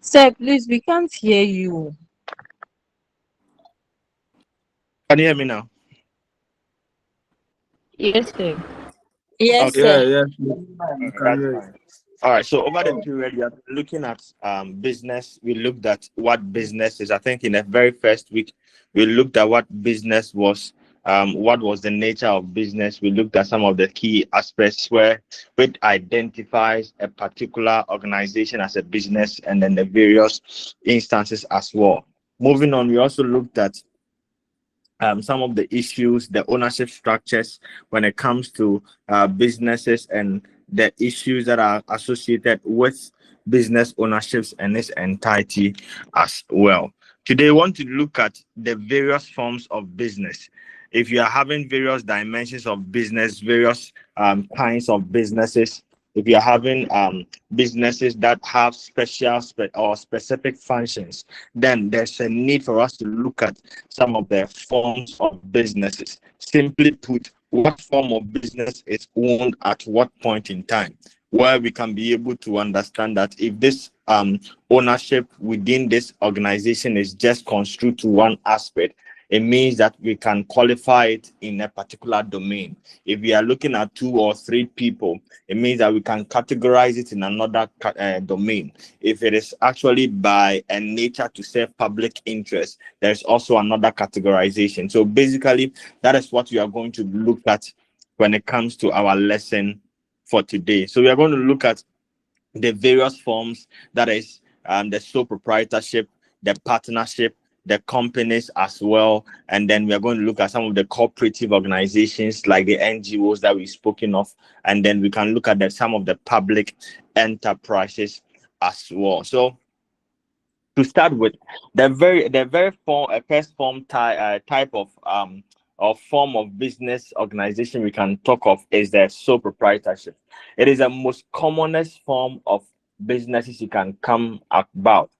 Sir, please, we can't hear you. Can you hear me now? Yes, sir. Yes, Okay. sir. Yeah, yeah, All we right, can that's hear you. fine. All right. So over the period, we are looking at business. We looked at what business is. I think in the very first week, we looked at what business was. What was the nature of business? We looked at some of the key aspects where it identifies a particular organization as a business, and then the various instances as well. Moving on, we also looked at some of the issues, the ownership structures when it comes to businesses and the issues that are associated with business ownerships and its entirety as well. Today, I want to look at the various forms of business. If you are having various dimensions of business, various kinds of businesses, if you are having businesses that have or specific functions, then there's a need for us to look at some of the forms of businesses. Simply put, what form of business is owned at what point in time, where we can be able to understand that if this ownership within this organization is just construed to one aspect, it means that we can qualify it in a particular domain. If we are looking at two or three people, it means that we can categorize it in another domain. If it is actually by a nature to serve public interest, there's also another categorization. So basically, that is what we are going to look at when it comes to our lesson for today. So we are going to look at the various forms, that is the sole proprietorship, the partnership, the companies as well. And then we are going to look at some of the cooperative organizations like the NGOs that we've spoken of. And then we can look at some of the public enterprises as well. So to start with, first form type of form of business organization we can talk of is the sole proprietorship. It is the most commonest form of businesses you can come about.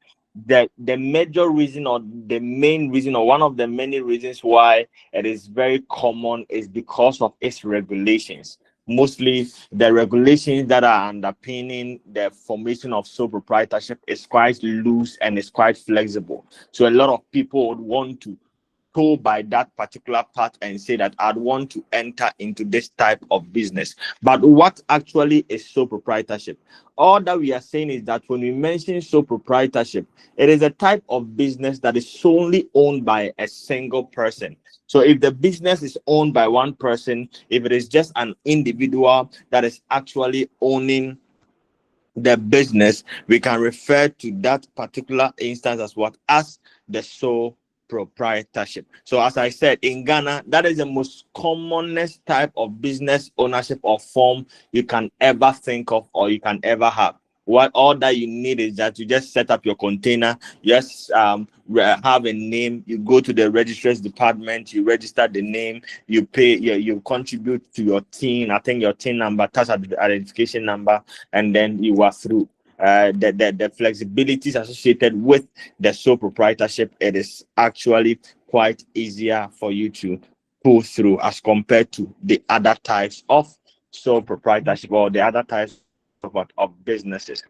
The major reason, or the main reason, or one of the many reasons why it is very common is because of its regulations. Mostly the regulations that are underpinning the formation of sole proprietorship is quite loose and is quite flexible. So a lot of people would want to go by that particular part and say that I'd want to enter into this type of business. But what actually is sole proprietorship? All that we are saying is that when we mention sole proprietorship, it is a type of business that is solely owned by a single person. So if the business is owned by one person, if it is just an individual that is actually owning the business, we can refer to that particular instance as what? As the sole proprietorship. So as I said, in Ghana, that is the most commonest type of business ownership or form you can ever think of or you can ever have. What all that you need is that you just set up your container, just have a name, you go to the registrar's department, you register the name, you pay, you contribute to your TIN, I think your TIN number, tax identification number, and then you are through. The flexibilities associated with the sole proprietorship, it is actually quite easier for you to pull through as compared to the other types of sole proprietorship or the other types of businesses.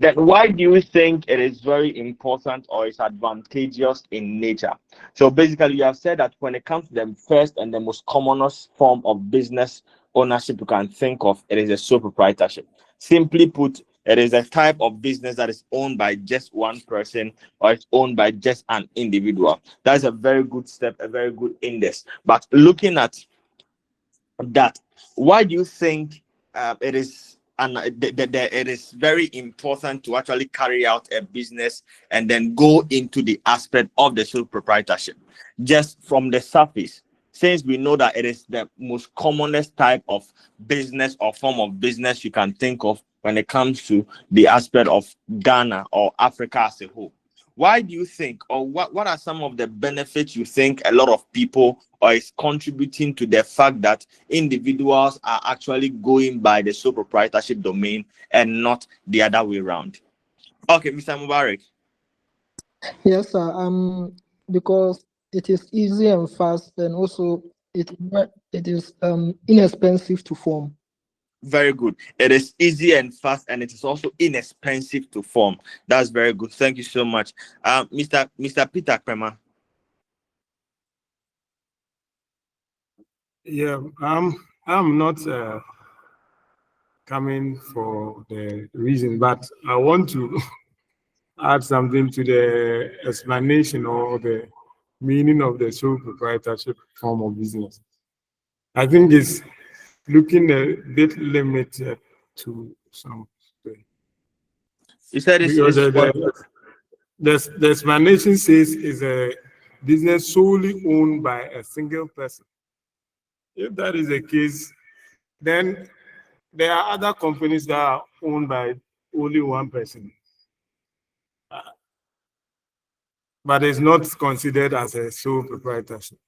Then why do you think it is very important or it's advantageous in nature? So basically, you have said that when it comes to the first and the most commonest form of business ownership you can think of, it is a sole proprietorship. Simply put, it is a type of business that is owned by just one person or it's owned by just an individual. That's a very good step, a very good index. But looking at that, why do you think it is it is very important to actually carry out a business and then go into the aspect of the sole proprietorship? Just from the surface, since we know that it is the most commonest type of business or form of business you can think of when it comes to the aspect of Ghana or Africa as a whole. Why do you think, or what are some of the benefits you think a lot of people or is contributing to the fact that individuals are actually going by the sole proprietorship domain and not the other way around? Okay, Mr. Mubarak. Yes, sir. Because it is easy and fast, and also it is inexpensive to form. Very good. It is easy and fast, and it is also inexpensive to form. That's very good. Thank you so much, Mr. Peter Kremer. Yeah, I'm not coming for the reason, but I want to add something to the explanation or the meaning of the sole proprietorship form of business. I think it's looking a bit limited to some. You said Because it's what? the explanation says is a business solely owned by a single person. If that is the case, then there are other companies that are owned by only one person, but it's not considered as a sole proprietorship.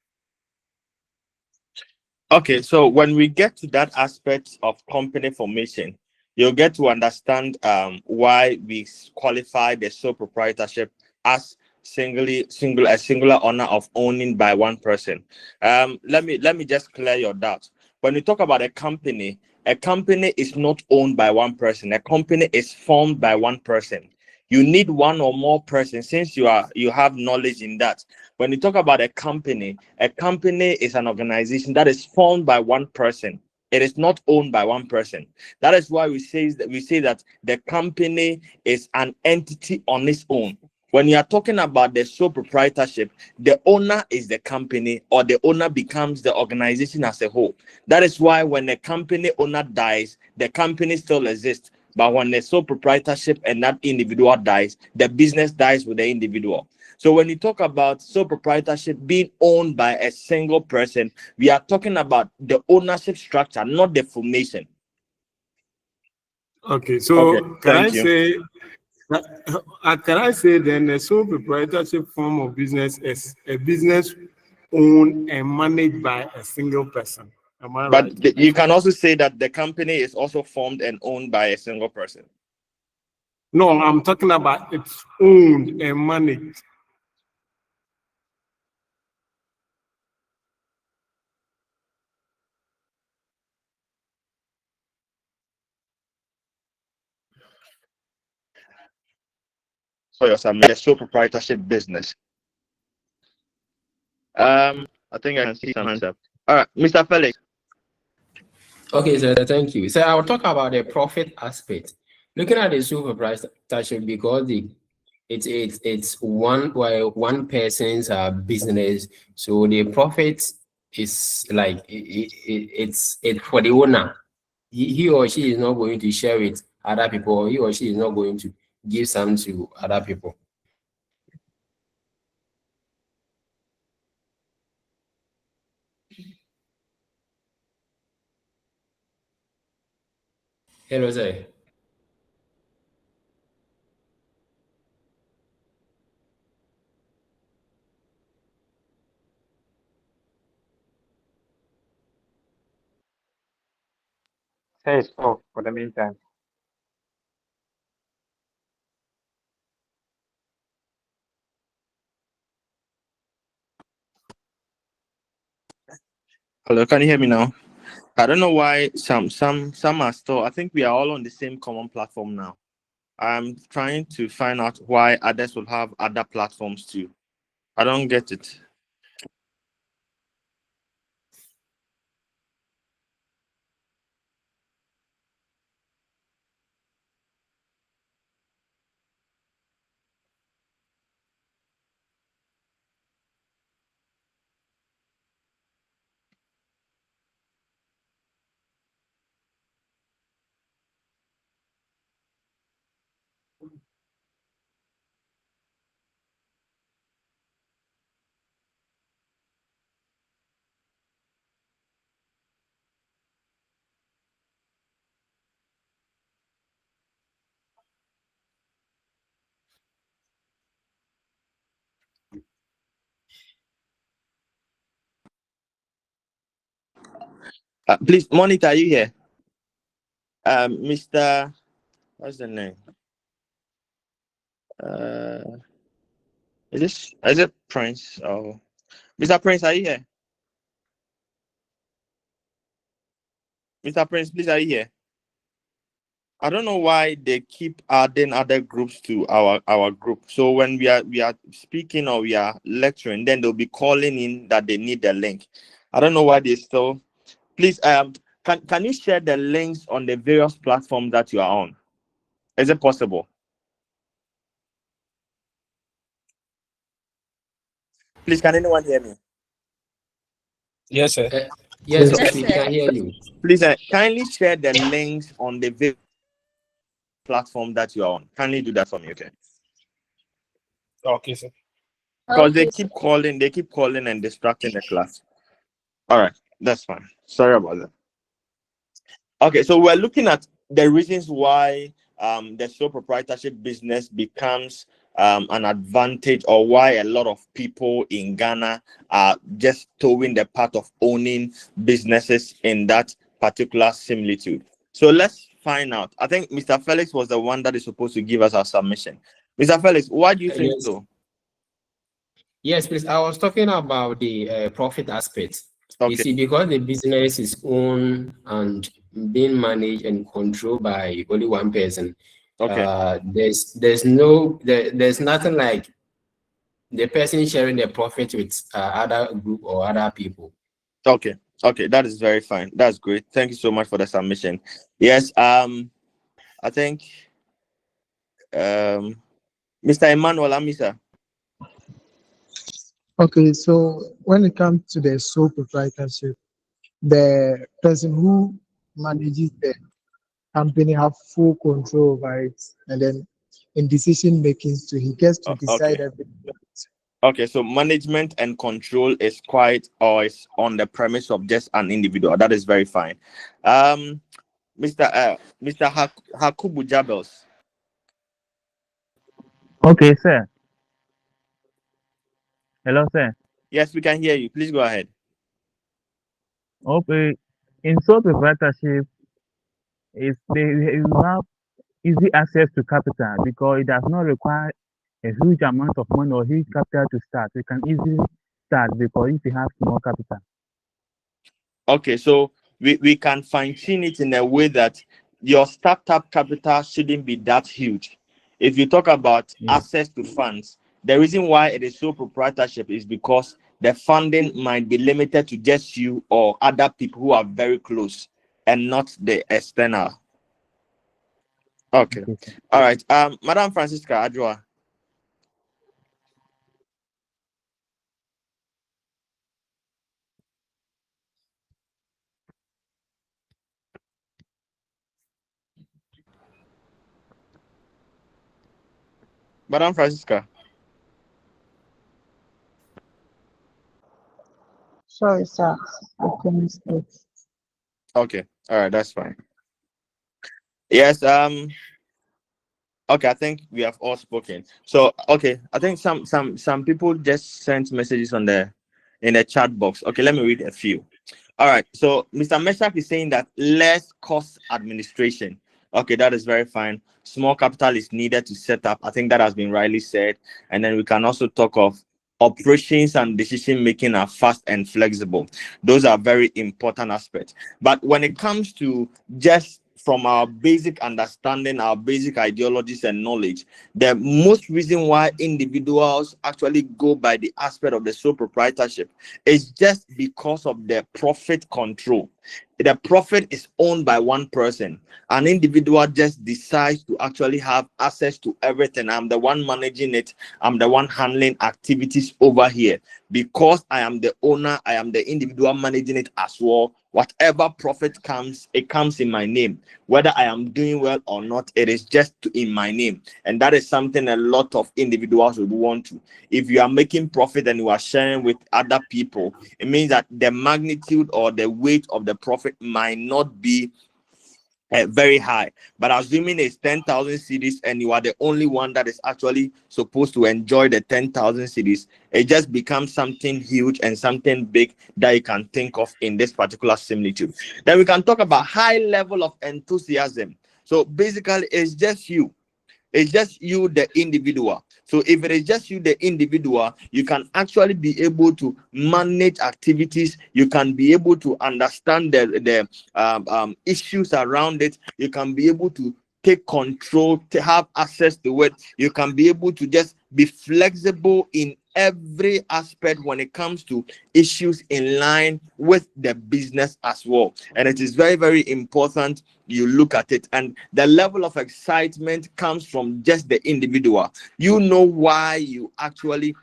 Okay, so when we get to that aspect of company formation, you'll get to understand why we qualify the sole proprietorship as a singular honor of owning by one person. Let me just clear your doubt. When we talk about a company is not owned by one person. A company is formed by one person. You need one or more persons, since you have knowledge in that. When you talk about a company is an organization that is formed by one person. It is not owned by one person. That is why we say that the company is an entity on its own. When you are talking about the sole proprietorship, the owner is the company, or the owner becomes the organization as a whole. That is why when a company owner dies, the company still exists. But when the sole proprietorship and that individual dies, the business dies with the individual. So when you talk about sole proprietorship being owned by a single person, we are talking about the ownership structure, not the formation. Okay, so Okay, thank you. can I say then a sole proprietorship form of business is a business owned and managed by a single person? Am I right? But you can also say that the company is also formed and owned by a single person. No, I'm talking about it's owned and managed. So you're saying the sole proprietorship business. I think I can see some answer. All right, Mr. Felix. Okay, so thank you. So I'll talk about the profit aspect. Looking at the supervisorship, because it's one person's business, so the profit is like it's for the owner. He or she is not going to share with other people, or he or she is not going to give some to other people. Hello, sir. Say so for the meantime. Hello, can you hear me now? I don't know why some are still. I think we are all on the same common platform now. I'm trying to find out why others will have other platforms too. I don't get it. Please, Monica, are you here? Mr. What's the name? Uh, is it Prince? Oh, Mr. Prince, are you here? Mr. Prince, please, are you here? I don't know why they keep adding other groups to our group. So when we are speaking or we are lecturing, then they'll be calling in that they need the link. I don't know why they still. Please, can you share the links on the various platforms that you are on? Is it possible? Please, can anyone hear me? Yes, sir. Yes, Yes. we can hear you. Please, kindly share the links on the various platform that you are on. Kindly do that for me, okay? Okay, sir. Because they keep calling and distracting the class. All right, that's fine. Sorry about that. Okay, so we're looking at the reasons why the sole proprietorship business becomes an advantage, or why a lot of people in Ghana are just towing the path of owning businesses in that particular similitude. So let's find out. I think Mr. Felix was the one that is supposed to give us our submission. Mr. Felix, why do you think Yes. so? Yes, please. I was talking about the profit aspect. You Okay. see, because the business is owned and being managed and controlled by only one person, Okay. there's nothing like the person sharing the profit with other group or other people. Okay. Okay. That is very fine. That's great. Thank you so much for the submission. Yes. I think Mr. Emmanuel Amisa. Okay, so when it comes to the sole proprietorship, the person who manages the company have full control over it, and then in decision making, so he gets to decide Okay. everything. Okay. So management and control is quite, or is on the premise of just an individual. That is very fine. Mr. Hakubu Jabels. Okay, sir. Hello, sir. Yes, we can hear you. Please go ahead. Okay. In sole proprietorship, you have easy access to capital because it does not require a huge amount of money or huge capital to start. You can easily start because if you have small capital. Okay, so we can fine tune it in a way that your startup capital shouldn't be that huge. If you talk about Yeah. access to funds, the reason why it is so proprietorship is because the funding might be limited to just you or other people who are very close and not the external. Okay. Okay, sir. All right. Madam Francisca Adjoa. Madam Francisca. Sorry, sir. I couldn't speak. Okay. All right, that's fine. Yes, okay, I think we have all spoken. So, okay, I think some people just sent messages in the chat box. Okay, let me read a few. All right. So, Mr. Meshach is saying that less cost administration. Okay, that is very fine. Small capital is needed to set up. I think that has been rightly said. And then we can also talk of operations and decision making are fast and flexible. Those are very important aspects. But when it comes to just from our basic understanding, our basic ideologies and knowledge, the most reason why individuals actually go by the aspect of the sole proprietorship is just because of the profit control. The profit is owned by one person. An individual just decides to actually have access to everything. I'm the one managing it. I'm the one handling activities over here. Because I am the owner, I am the individual managing it as well. Whatever profit comes, it comes in my name. Whether I am doing well or not, it is just in my name. And that is something a lot of individuals would want to. If you are making profit and you are sharing with other people, it means that the magnitude or the weight of the profit might not be very high. But assuming it's 10,000 cities and you are the only one that is actually supposed to enjoy the 10,000 cities, it just becomes something huge and something big that you can think of in this particular similitude. Then we can talk about high level of enthusiasm. So basically, it's just you. It's just you, the individual. So if it is just you, the individual, you can actually be able to manage activities. You can be able to understand the issues around it. You can be able to take control, to have access to it. You can be able to just be flexible in every aspect when it comes to issues in line with the business as well. And it is very, very important you look at it. And the level of excitement comes from just the individual. You know why you actually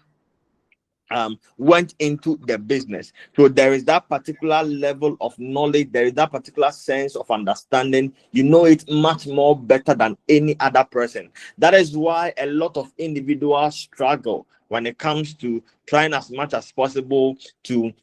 went into the business. So there is that particular level of knowledge, there is that particular sense of understanding. You know it much more better than any other person. That is why a lot of individuals struggle when it comes to trying as much as possible to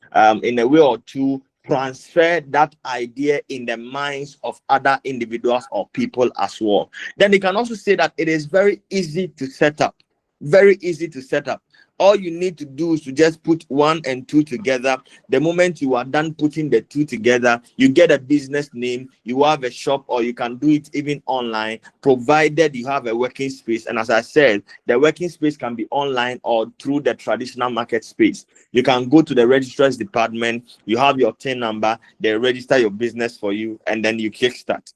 in a way or two transfer that idea in the minds of other individuals or people as well. Then you can also say that it is very easy to set up. Very easy to set up. All you need to do is to just put 1 and 2 together. The moment you are done putting the 2 together, you get a business name, you have a shop, or you can do it even online, provided you have a working space. And as I said, the working space can be online or through the traditional market space. You can go to the registrar's department, you have your TIN number, they register your business for you, and then you kickstart.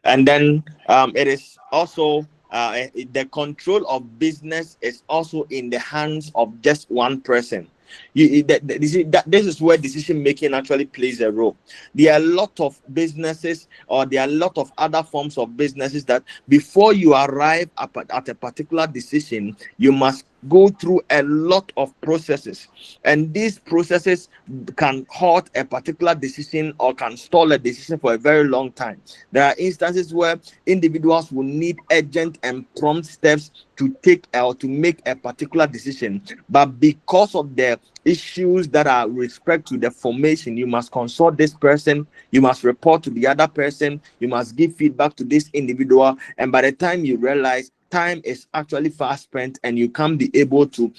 And then it is also the control of business is also in the hands of just one person. This is where decision making actually plays a role. There are a lot of businesses, or there are a lot of other forms of businesses that before you arrive at a particular decision, you must go through a lot of processes, and these processes can halt a particular decision or can stall a decision for a very long time. There are instances where individuals will need urgent and prompt steps to take or to make a particular decision, but because of the issues that are with respect to the formation, you must consult this person, you must report to the other person, you must give feedback to this individual, and by the time you realize, time is actually fast spent, and you can't be able to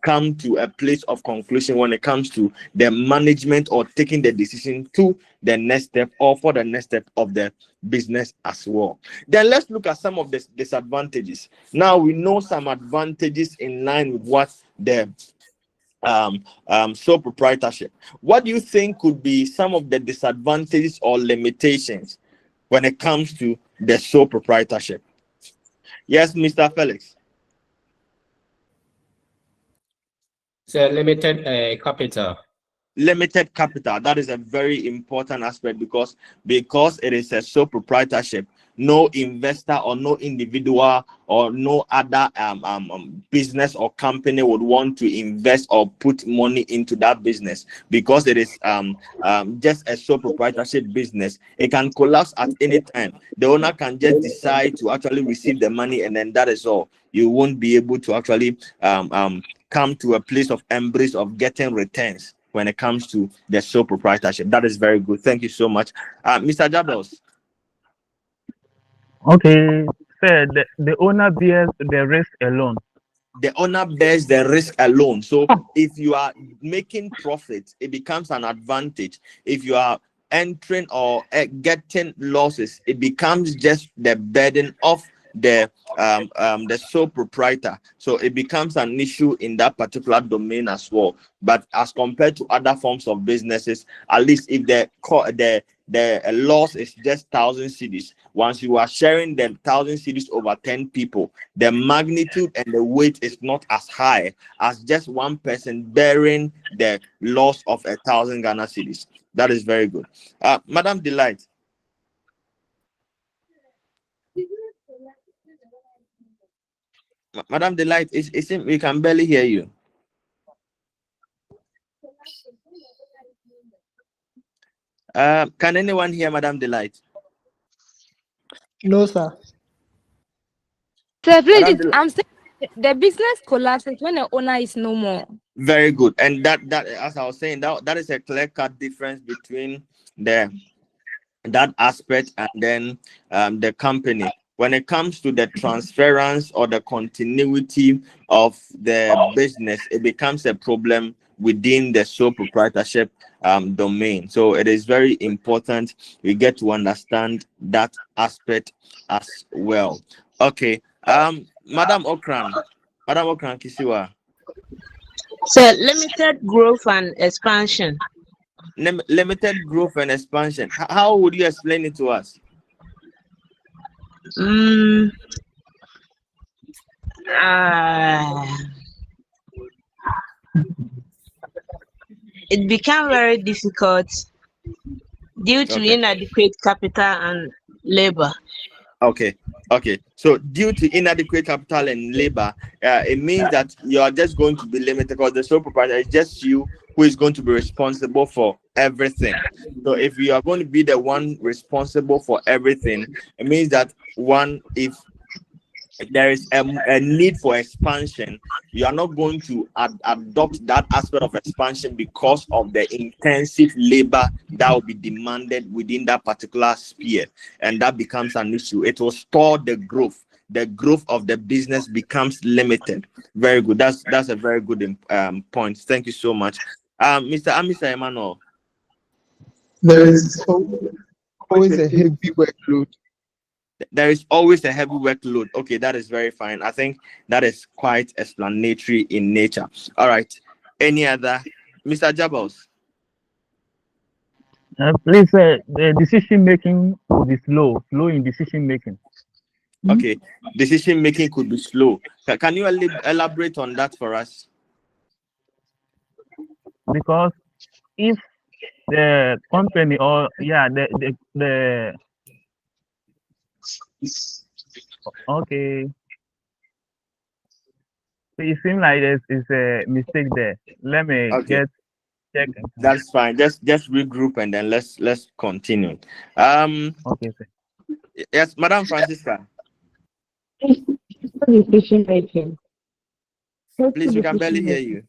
come to a place of conclusion when it comes to the management or taking the decision to the next step or for the next step of the business as well. Then let's look at some of the disadvantages. Now we know some advantages in line with what the sole proprietorship. What do you think could be some of the disadvantages or limitations when it comes to the sole proprietorship? Yes, Mr. Felix. So limited capital. Limited capital. That is a very important aspect because it is a sole proprietorship. No investor or no individual or no other business or company would want to invest or put money into that business because it is just a sole proprietorship business. It can collapse at any time. The owner can just decide to actually receive the money, and then that is all. You won't be able to actually come to a place of embrace of getting returns when it comes to the sole proprietorship. That is very good. Thank you so much, Mr. Jabels. Okay, sir, the owner bears the risk alone. The owner bears the risk alone. So if you are making profit, it becomes an advantage. If you are entering or getting losses, it becomes just the burden of the sole proprietor. So it becomes an issue in that particular domain as well. But as compared to other forms of businesses, at least if the loss is just 1,000 cedis, once you are sharing the 1,000 cedis over 10 people, the magnitude and the weight is not as high as just one person bearing the loss of 1,000 Ghana cedis. That is very good. Madam Delight. Madam Delight, we can barely hear you. Can anyone hear Madam Delight? No, sir. So please, I'm saying the business collapses when the owner is no more. Very good. And that as I was saying, that is a clear-cut difference between that aspect and then the company. When it comes to the transference or the continuity of the business, it becomes a problem within the sole proprietorship domain. So it is very important we get to understand that aspect as well. Okay. Madam Okran Kisiwa. So limited growth and expansion. Limited growth and expansion. How would you explain it to us? Mm, uh, it became very difficult due to Okay. inadequate capital and labor. Okay. Okay. So due to inadequate capital and labor, it means that you are just going to be limited because the sole proprietor is just you who is going to be responsible for everything. So if you are going to be the one responsible for everything, it means that one, if there is a need for expansion, you are not going to adopt that aspect of expansion because of the intensive labor that will be demanded within that particular sphere, and that becomes an issue. It will store the growth. The growth of the business becomes limited. Very good. That's a very good point. Thank you so much, Mr. Amisa Emmanuel. There is always a heavy workload. There is always a heavy workload. Okay, that is very fine. I think that is quite explanatory in nature. All right. Any other? Mr. Jabals? Please, the decision making will be slow in decision making. Okay. Decision making could be slow. Can you elaborate on that for us? Because if the company or the okay, so it seems like there is a mistake there. Let me Okay, check. that's fine. Just regroup and then let's continue. Okay, sir. Yes, Madam Francisca. Decision making. Please, we can barely hear you.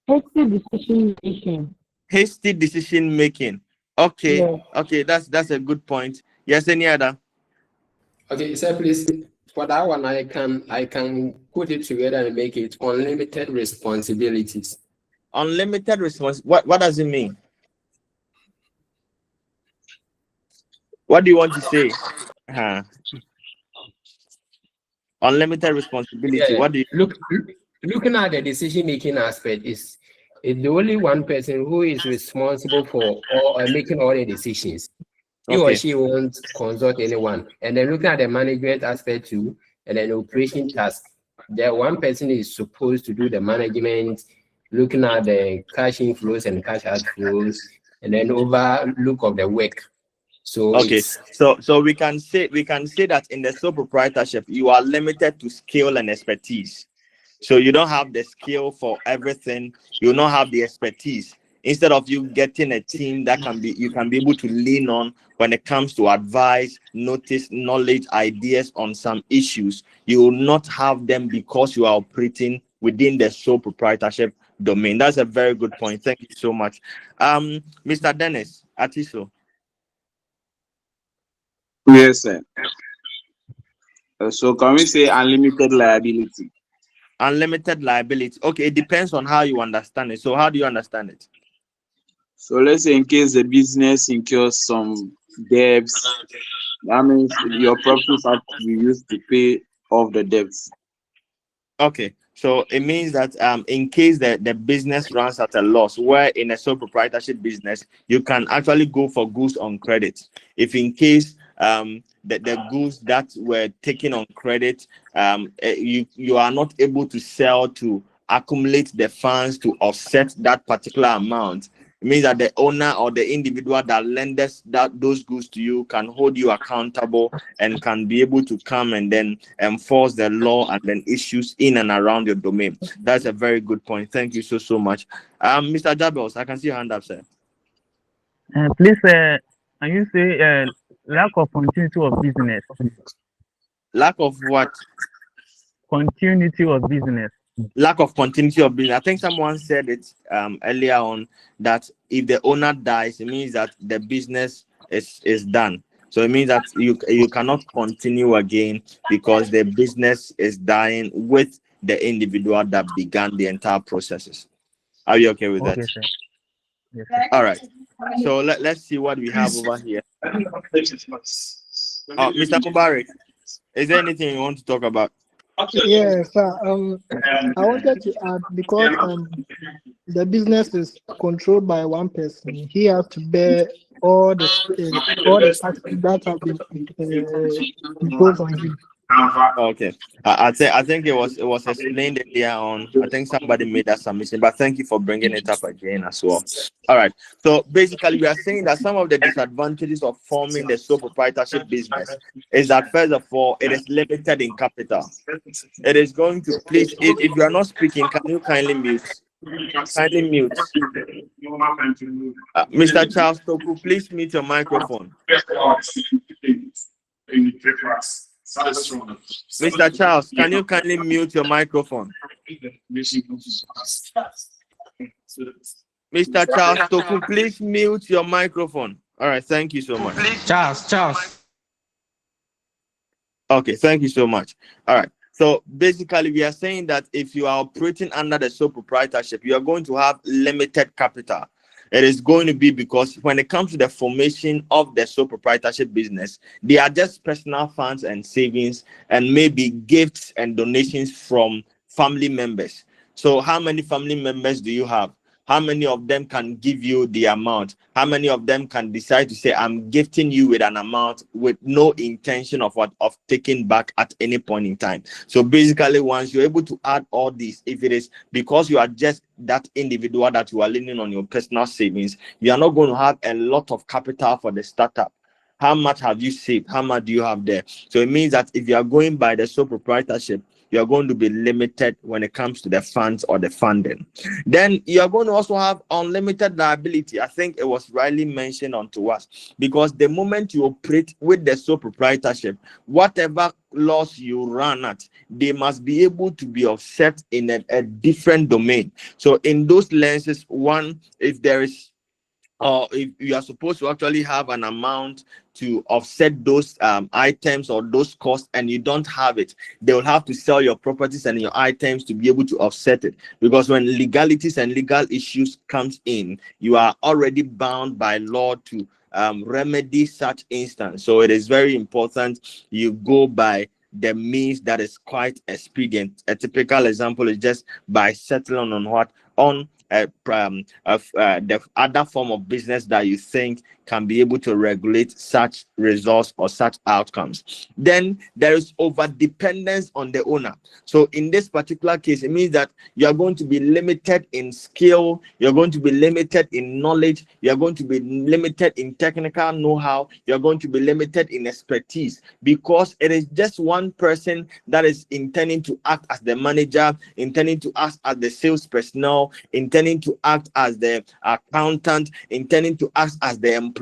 Hasty decision making. Hasty decision making. Okay, Yes. okay, that's a good point. Yes, any other? Okay, sir, please. For that one, I can put it together and make it unlimited responsibilities. Unlimited response. What does it mean? What do you want to say? Unlimited responsibility. Yeah. What do you Looking at the decision making aspect is the only one person who is responsible for making all the decisions. He or Okay. she won't consult anyone. And then looking at the management aspect too, and then operation task, the one person is supposed to do the management, looking at the cash inflows and cash outflows, and then overlook of the work. So Okay, it's so we can say that in the sole proprietorship you are limited to skill and expertise. So you don't have the skill for everything. You don't have the expertise. Instead of you getting a team that you can be able to lean on when it comes to advice, notice, knowledge, ideas on some issues, you will not have them because you are operating within the sole proprietorship domain. That's a very good point. Thank you so much. Mr. Dennis Atiso. Yes, sir. So can we say unlimited liability? Unlimited liability. Okay, it depends on how you understand it. So how do you understand it? So let's say in case the business incurs some debts, that means your profits have to be used to pay off the debts. Okay, so it means that in case the business runs at a loss, where in a sole proprietorship business you can actually go for goods on credit. If in case the goods that were taken on credit, you are not able to sell to accumulate the funds to offset that particular amount, it means that the owner or the individual that lends those goods to you can hold you accountable and can be able to come and then enforce the law and then issues in and around your domain. That's a very good point. Thank you so much. Mr. Jabels, I can see your hand up, sir. Please, can you say lack of continuity of business? Lack of what? Continuity of business. Lack of continuity of business. I think someone said it earlier on that if the owner dies, it means that the business is done. So it means that you cannot continue again because the business is dying with the individual that began the entire processes. Are you okay with that? Sir. Yes, sir. All right. So let's see what we have over here. Mr. Mubarak, is there anything you want to talk about? Yes, sir. I wanted to add, because the business is controlled by one person, he has to bear all the taxes that have been imposed on him. Okay. I think it was explained earlier on. I think somebody made that submission, but thank you for bringing it up again as well. All right. So basically, we are saying that some of the disadvantages of forming the sole proprietorship business is that first of all, it is limited in capital. It is going to please. If you are not speaking, can you kindly mute? Kindly mute. Mr. Charles Toku, please mute your microphone. Mr. Charles, can you kindly mute your microphone? Mr. Charles Toku, please mute your microphone. All right, thank you so much. Charles. Okay, thank you so much. All right. So basically, we are saying that if you are operating under the sole proprietorship, you are going to have limited capital. It is going to be because when it comes to the formation of the sole proprietorship business, they are just personal funds and savings and maybe gifts and donations from family members. So how many family members do you have? How many of them can give you the amount? How many of them can decide to say, I'm gifting you with an amount with no intention of taking back at any point in time? So basically, once you're able to add all these, if it is because you are just that individual that you are leaning on your personal savings, you are not going to have a lot of capital for the startup. How much have you saved? How much do you have there? So it means that if you are going by the sole proprietorship, you are going to be limited when it comes to the funds or the funding. Then you are going to also have unlimited liability. I think it was rightly mentioned unto us, because the moment you operate with the sole proprietorship, whatever loss you run at, they must be able to be offset in a different domain. So in those lenses, one, if there is or if you are supposed to actually have an amount to offset those items or those costs and you don't have it, they will have to sell your properties and your items to be able to offset it. Because when legalities and legal issues comes in, you are already bound by law to remedy such instance. So it is very important you go by the means that is quite expedient. A typical example is just by settling on what? On the other form of business that you think can be able to regulate such results or such outcomes. Then there is over dependence on the owner. So in this particular case, it means that you are going to be limited in skill, you're going to be limited in knowledge, you're going to be limited in technical know-how, you're going to be limited in expertise, because it is just one person that is intending to act as the manager, intending to act as the sales personnel, intending to act as the accountant, intending to act as the employee.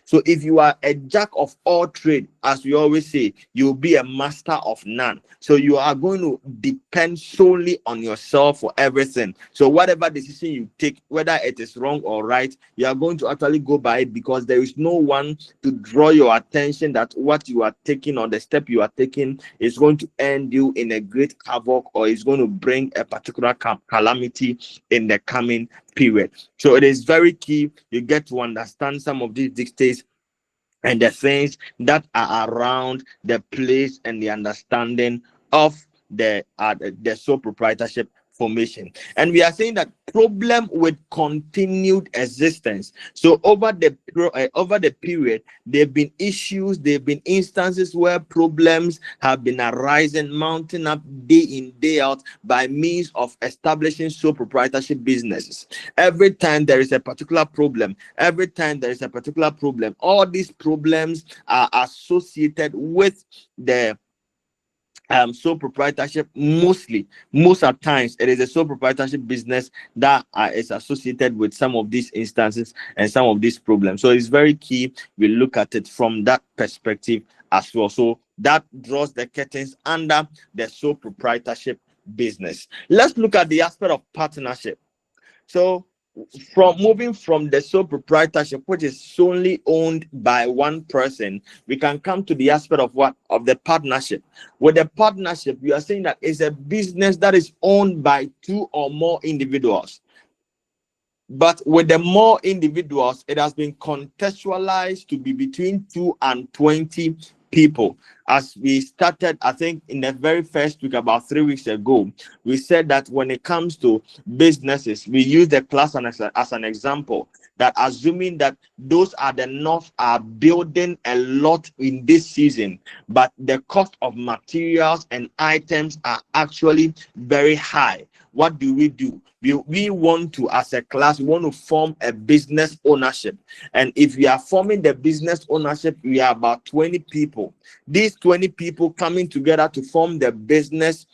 So if you are a jack of all trade, as we always say, you'll be a master of none. So you are going to depend solely on yourself for everything. So whatever decision you take, whether it is wrong or right, you are going to actually go by it, because there is no one to draw your attention that what you are taking or the step you are taking is going to end you in a great havoc or is going to bring a particular calamity in the coming period. So it is very key you get to understand some of these dictates and the things that are around the place and the understanding of the sole proprietorship formation. And we are saying that problem with continued existence. So over the period, there have been issues, there have been instances where problems have been arising, mounting up day in, day out by means of establishing sole proprietorship businesses. Every time there is a particular problem, all these problems are associated with the sole proprietorship. Most at times it is a sole proprietorship business that is associated with some of these instances and some of these problems. So it's very key we look at it from that perspective as well. So that draws the curtains under the sole proprietorship business. Let's look at the aspect of partnership. So from moving from the sole proprietorship, which is solely owned by one person, we can come to the aspect of what? Of the partnership. With the partnership, we are saying that it's a business that is owned by two or more individuals. But with the more individuals, it has been contextualized to be between 2 and 20 people. As we started, I think in the very first week, about 3 weeks ago, we said that when it comes to businesses, we use the class as an example, that assuming that those are the north are building a lot in this season, but the cost of materials and items are actually very high. What do? We want to, as a class, we want to form a business ownership. And if we are forming the business ownership, we are about 20 people. These 20 people coming together to form the business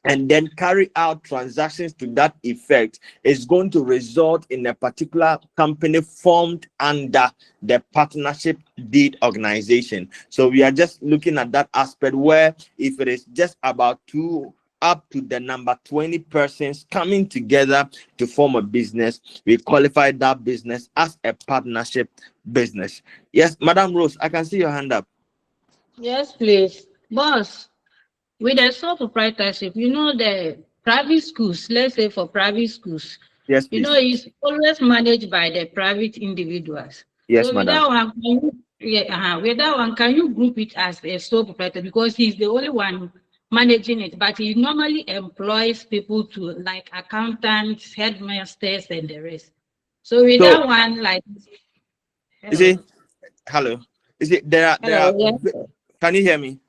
and then carry out transactions to that effect is going to result in a particular company formed under the partnership deed organization. So we are just looking at that aspect where if it is just about two up to the number 20 persons coming together to form a business, we qualify that business as a partnership business. Yes, Madam Rose, I can see your hand up. Yes, please. Boss, with the sole proprietorship, the private schools, let's say for private schools, Yes, please. it's always managed by the private individuals. Yes, So with madam. that one, with that one, can you group it as a sole proprietor? Because he's the only one managing it, but he normally employs people to like accountants, headmasters, and the rest. So with that one, like, You see, hello. Is it there are Hello, yes. Can you hear me?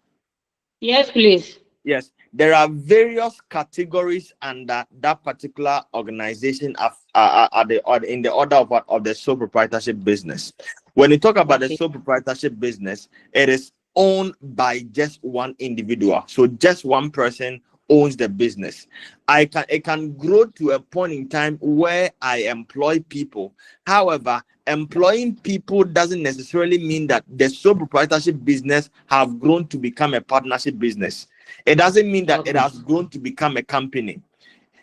Yes, please. Yes, there are various categories under that particular organization in the order of the sole proprietorship business. When you talk about the sole proprietorship business, it is owned by just one individual. So just one person owns the business. It can grow to a point in time where I employ people. However, employing people doesn't necessarily mean that the sole proprietorship business have grown to become a partnership business. It doesn't mean that it has grown to become a company.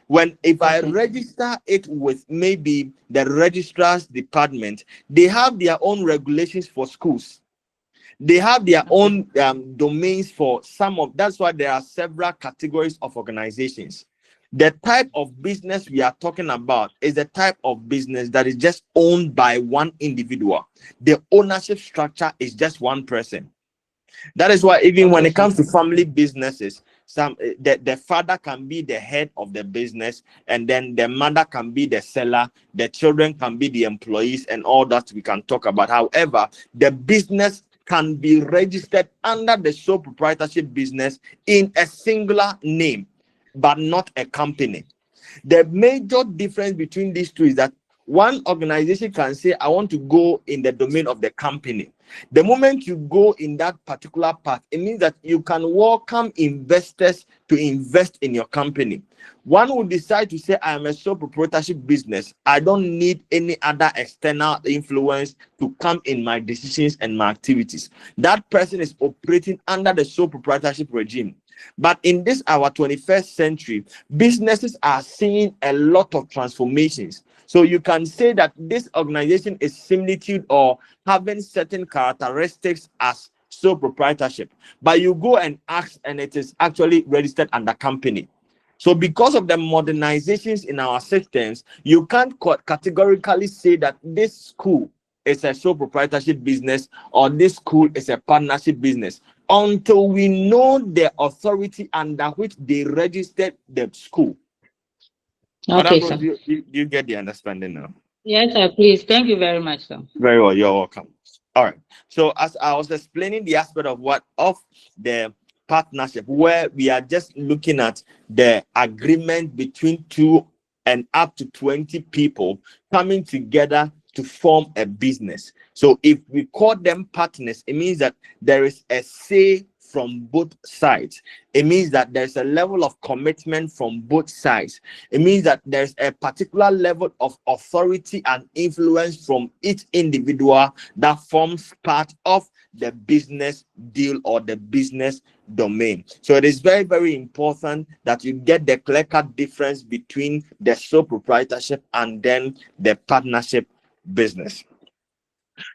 If I register it with maybe the registrar's department, they have their own regulations for schools. They have their own domains for some of. That's why there are several categories of organizations. The type of business we are talking about is the type of business that is just owned by one individual. The ownership structure is just one person. That is why even when it comes to family businesses, the father can be the head of the business, and then the mother can be the seller, the children can be the employees, and all that we can talk about. However, the business can be registered under the sole proprietorship business in a singular name, but not a company. The major difference between these two is that one organization can say, I want to go in the domain of the company. The moment you go in that particular path, it means that you can welcome investors to invest in your company. One would decide to say, I am a sole proprietorship business. I don't need any other external influence to come in my decisions and my activities. That person is operating under the sole proprietorship regime. But in this our 21st century, businesses are seeing a lot of transformations. So you can say that this organization is similitude or having certain characteristics as sole proprietorship. But you go and ask, and it is actually registered under company. So because of the modernizations in our systems, you can't categorically say that this school is a sole proprietorship business or this school is a partnership business until we know the authority under which they registered the school. Okay, Madam, sir. do you get the understanding now? Yes, sir, please. Thank you very much, sir. Very well, you're welcome. All right. So as I was explaining the aspect of the partnership, where we are just looking at the agreement between 2 and up to 20 people coming together to form a business. So if we call them partners, it means that there is a say from both sides. It means that there's a level of commitment from both sides. It means that there's a particular level of authority and influence from each individual that forms part of the business deal or the business domain. So it is very, very important that you get the clear-cut difference between the sole proprietorship and then the partnership business.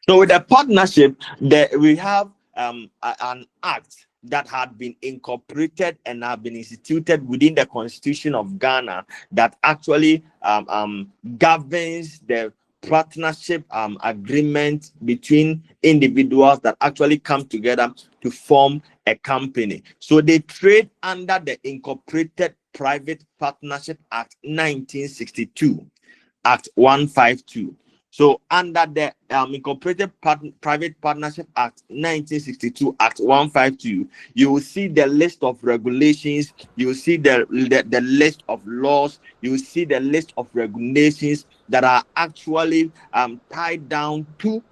So with the partnership, we have an act that had been incorporated and have been instituted within the Constitution of Ghana that actually governs the partnership agreement between individuals that actually come together to form a company. So they trade under the Incorporated Private Partnership Act 1962, Act 152. So under the Incorporated Private Partnership Act 1962, Act 152, you will see the list of regulations, you will see the list of laws, you will see the list of regulations that are actually tied down to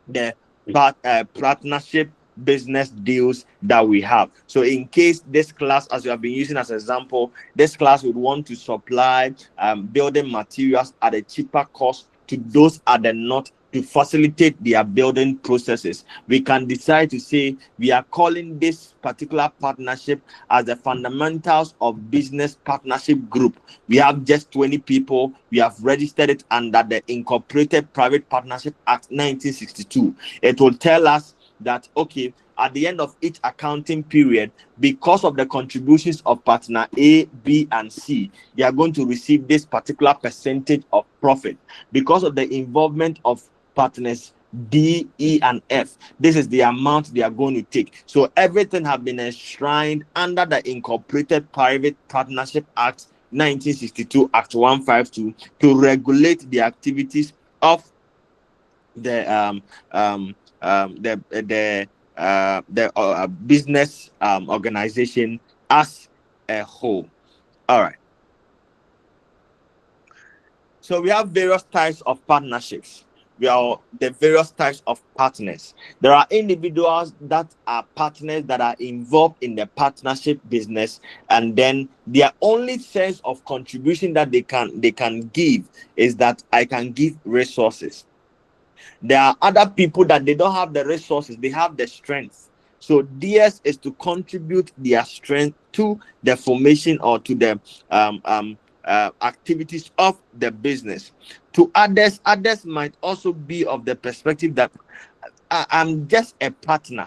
the partnership business deals that we have. So in case this class, as you have been using as an example, this class would want to supply building materials at a cheaper cost to those at the north to facilitate their building processes, we can decide to say we are calling this particular partnership as the fundamentals of business partnership group. We have just 20 people. We have registered it under the Incorporated Private Partnership Act 1962. It will tell us that, okay, at the end of each accounting period, because of the contributions of partner A, B, and C, they are going to receive this particular percentage of profit. Because of the involvement of partners D, E, and F, this is the amount they are going to take. So everything has been enshrined under the Incorporated Private Partnership Act 1962, Act 152, to regulate the activities of the business organization as a whole. All right. So we have various types of partnerships. We are the various types of partners. There are individuals that are partners that are involved in the partnership business, and then their only sense of contribution that they can give is that I can give resources. There are other people that they don't have the resources, they have the strength. So theirs is to contribute their strength to the formation or to the activities of the business. To others might also be of the perspective that I'm just a partner.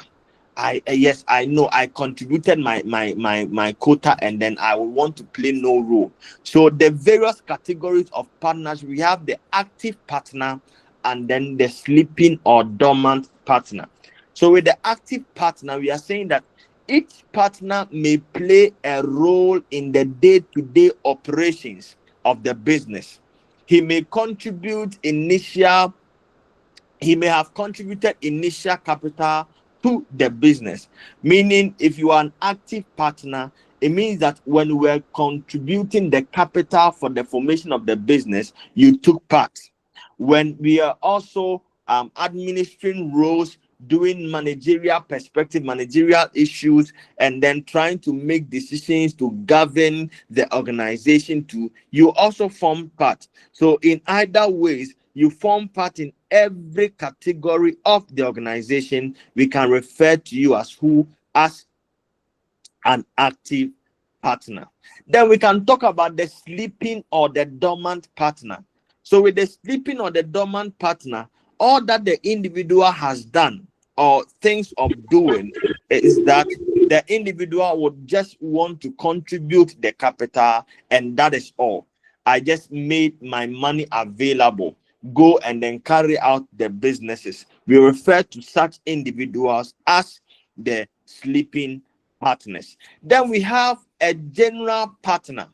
Yes, I know I contributed my quota, and then I will want to play no role. So the various categories of partners, we have the active partner and then the sleeping or dormant partner. So with the active partner, we are saying that each partner may play a role in the day-to-day operations of the business. He may have contributed initial capital to the business. Meaning, if you are an active partner, it means that when we are contributing the capital for the formation of the business, you took part. When we are also administering roles, doing managerial issues, and then trying to make decisions to govern the organization too, you also form part. So in either ways, you form part in every category of the organization. We can refer to you as an active partner. Then we can talk about the sleeping or the dormant partner. So with the sleeping or the dormant partner, all that the individual has done or thinks of doing is that the individual would just want to contribute the capital, and that is all. I just made my money available. Go and then carry out the businesses. We refer to such individuals as the sleeping partners. Then we have a general partner.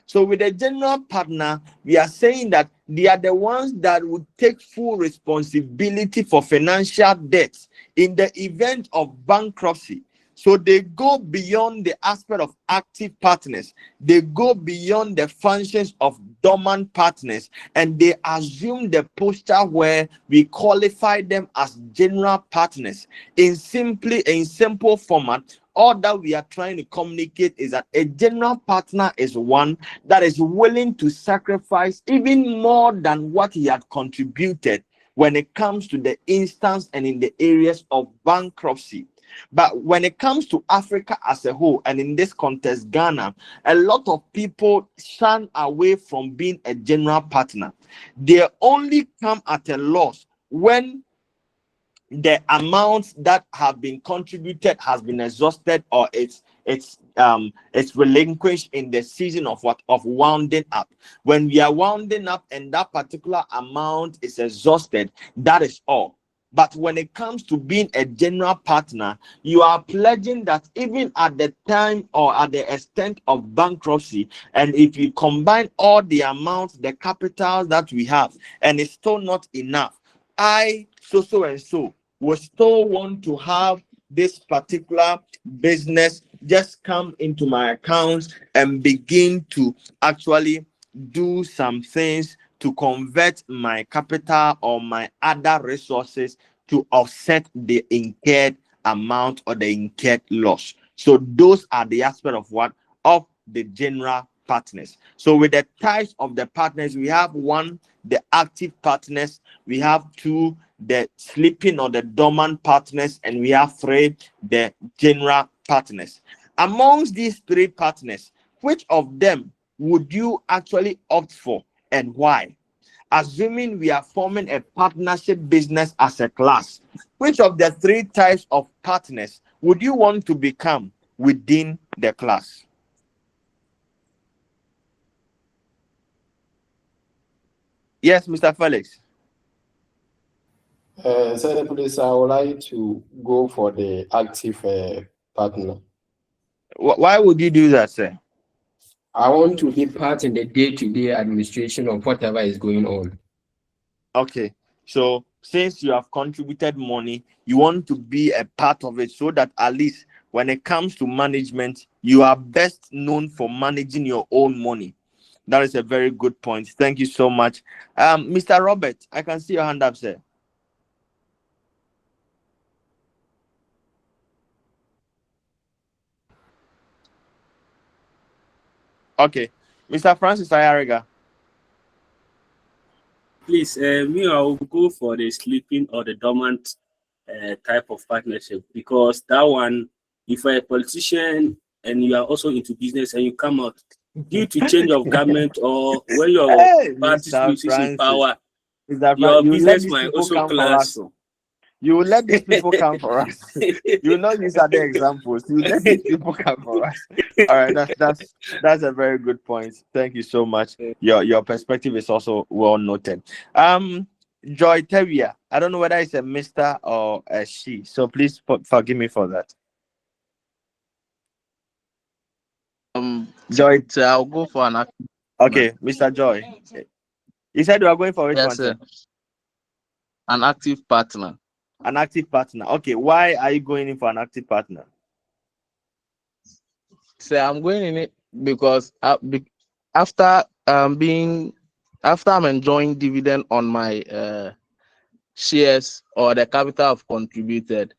So with a general partner, we are saying that they are the ones that would take full responsibility for financial debts in the event of bankruptcy. So they go beyond the aspect of active partners. They go beyond the functions of dormant partners, and they assume the posture where we qualify them as general partners. In simple format, all that we are trying to communicate is that a general partner is one that is willing to sacrifice even more than what he had contributed when it comes to the instance and in the areas of bankruptcy. But when it comes to Africa as a whole, and in this context, Ghana, a lot of people shun away from being a general partner. They only come at a loss when the amounts that have been contributed has been exhausted, or it's relinquished in the season of wounding up. When we are wounding up and that particular amount is exhausted, that is all. But when it comes to being a general partner, you are pledging that even at the time or at the extent of bankruptcy, and if you combine all the amounts, the capital that we have, and it's still not enough, I, so and so, will still want to have this particular business just come into my account and begin to actually do some things to convert my capital or my other resources to offset the incurred amount or the incurred loss. So those are the aspect of what? Of the general partners. So with the types of the partners, we have one, the active partners, we have two, the sleeping or the dormant partners, and we have three, the general partners. Amongst these three partners, which of them would you actually opt for and why? Assuming we are forming a partnership business as a class, which of the three types of partners would you want to become within the class? Yes, Mr. Felix. Sir, please, I would like to go for the active partner. Why would you do that, sir? I want to be part in the day-to-day administration of whatever is going on. Okay, so since you have contributed money, you want to be a part of it so that at least when it comes to management, you are best known for managing your own money. That is a very good point. Thank you so much. Mr. Robert, I can see your hand up, sir. Okay, Mr. Francis Ayariga. Please, me, I will go for the sleeping or the dormant type of partnership, because that one, if you're a politician and you are also into business and you come out due to change of government or when your party loses in power, your business might also collapse. You will let these people come for us. You will not use other examples. You let these people come for us. All right, that's a very good point. Thank you so much. Your perspective is also well noted. Joy Tevia, I don't know whether it's a Mr. or a she, so please forgive me for that. Joy, I'll go for an active. Okay, Mr. Joy. You said you are going for which one, sir? An active partner. An active partner. Okay, why are you going in for an active partner? So I'm going in it because after I'm enjoying dividend on my shares or the capital I've contributed,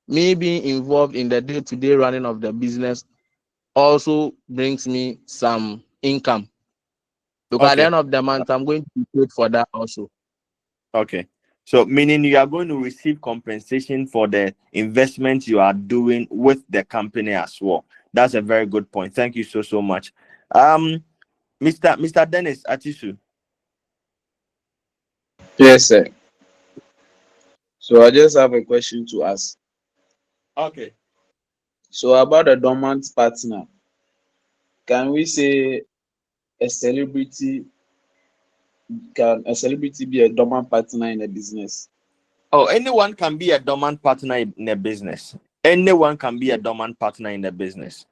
me being involved in the day-to-day running of the business also brings me some income. Because at the end of the month, I'm going to be paid for that also. Okay. So meaning you are going to receive compensation for the investment you are doing with the company as well. That's a very good point. Thank you so much. Mr. Dennis Atisu. Yes, sir. So I just have a question to ask. Okay. So about the dormant partner, can we say a celebrity be a dormant partner in a business? Oh, anyone can be a dormant partner in a business. Anyone can be a dormant partner in a business.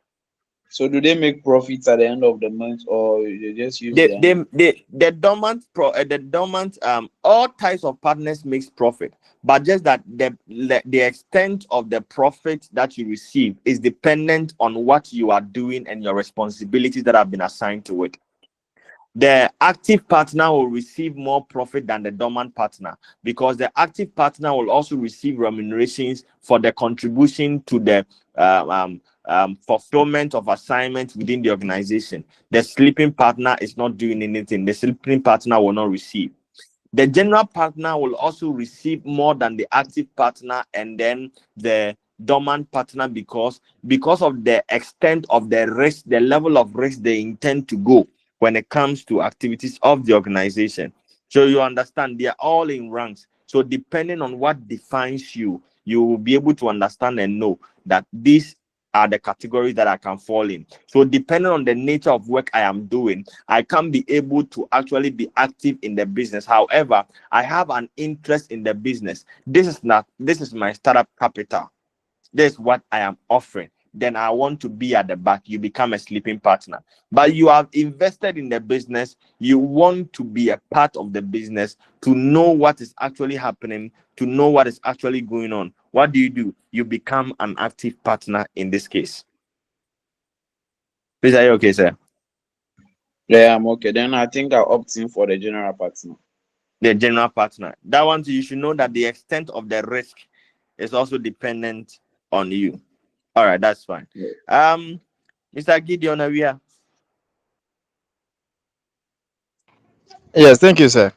So do they make profits at the end of the month, or they just use the dormant all types of partners makes profit, but just that the extent of the profit that you receive is dependent on what you are doing and your responsibilities that have been assigned to it. The active partner will receive more profit than the dormant partner, because the active partner will also receive remunerations for the contribution to the fulfillment of assignments within the organization. The sleeping partner is not doing anything. The sleeping partner will not receive. The general partner will also receive more than the active partner and then the dormant partner, because of the extent of the risk, the level of risk they intend to go when it comes to activities of the organization. So you understand, they are all in ranks. So depending on what defines you, you will be able to understand and know that this are the categories that I can fall in. So depending on the nature of work I am doing, I can be able to actually be active in the business. However, I have an interest in the business. This is my startup capital. This is what I am offering. Then I want to be at the back. You become a sleeping partner. But you have invested in the business. You want to be a part of the business, to know what is actually happening, to know what is actually going on. What do? You become an active partner in this case. Please, are you okay, sir? Yeah, I'm okay. Then I think I'll opt in for the general partner. The general partner. That one, you should know that the extent of the risk is also dependent on you. All right, that's fine. Mr. Gideon Awia. Yes, thank you, sir.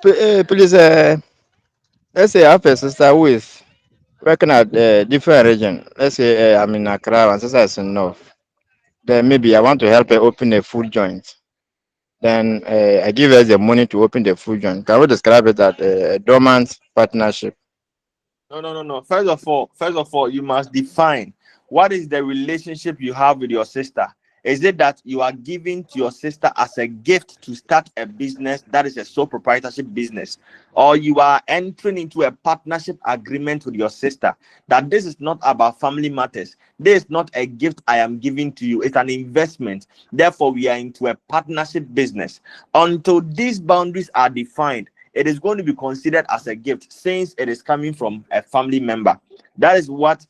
Please, let's say I have a sister who is working at a different region. Let's say I'm in Accra and sister is in North. Then maybe I want to help her open a food joint. Then I give her the money to open the food joint. Can we describe it as a dormant partnership? No. First of all, you must define what is the relationship you have with your sister. Is it that you are giving to your sister as a gift to start a business that is a sole proprietorship business, or you are entering into a partnership agreement with your sister that this is not about family matters? This is not a gift I am giving to you, it's an investment. Therefore, we are into a partnership business. Until these boundaries are defined, it is going to be considered as a gift since it is coming from a family member. That is what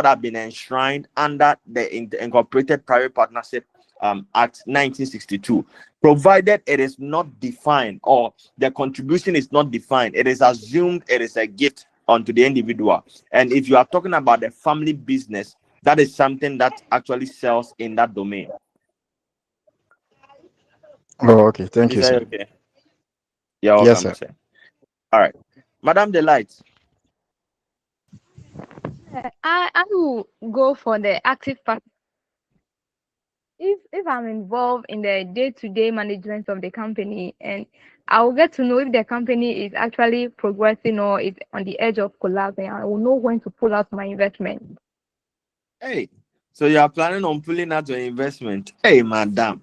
I've been enshrined under the Incorporated Private Partnership Act 1962. Provided it is not defined or the contribution is not defined, it is assumed it is a gift onto the individual. And if you are talking about the family business, that is something that actually sells in that domain. Oh, okay. Thank you, sir. Okay? You're Yes, welcome, sir. sir. All right. Madam Delight. I will go for the active part. If I'm involved in the day-to-day management of the company, and I will get to know if the company is actually progressing or is on the edge of collapsing, I will know when to pull out my investment. Hey, so you are planning on pulling out your investment? Hey, madam.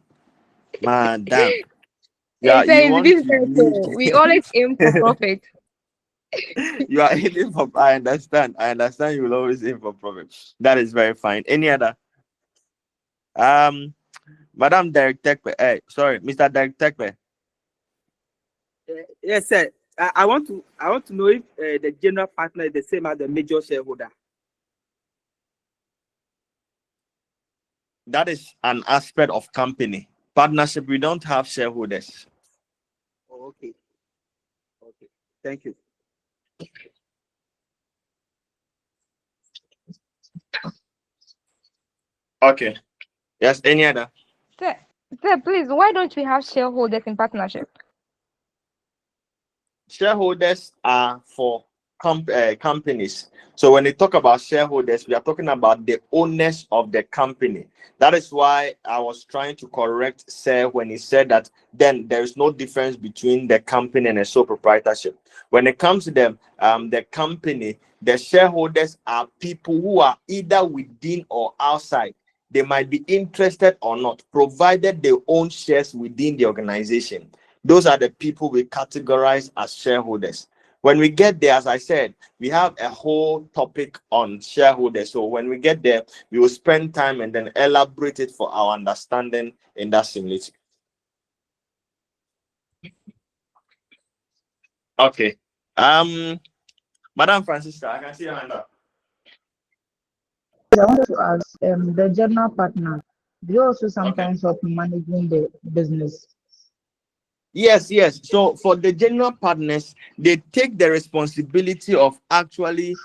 You It's want to business, leave. so we always aim for profit. You are aiming for. I understand. You will always aim for profit. That is very fine. Any other? Madam Derek Tekpe. Hey, sorry, Mr. Derek Tekpe. Yes, sir. I want to know if the general partner is the same as the major shareholder. That is an aspect of company partnership. We don't have shareholders. Oh, okay. Thank you. Okay. Yes. Any other? Sir, please, why don't we have shareholders in partnership? Shareholders are for companies. So when they talk about shareholders, we are talking about the owners of the company. That is why I was trying to correct Sir when he said that then there is no difference between the company and a sole proprietorship. When it comes to the company, the shareholders are people who are either within or outside. They might be interested or not, provided they own shares within the organization. Those are the people we categorize as shareholders. When we get there, as I said, we have a whole topic on shareholders. So when we get there, we will spend time and then elaborate it for our understanding in that similitude. Okay. Madam Francisca, I can see your hand up. I wanted to ask, the general partner, they also sometimes help in managing the business. Yes. So for the general partners, they take the responsibility of actually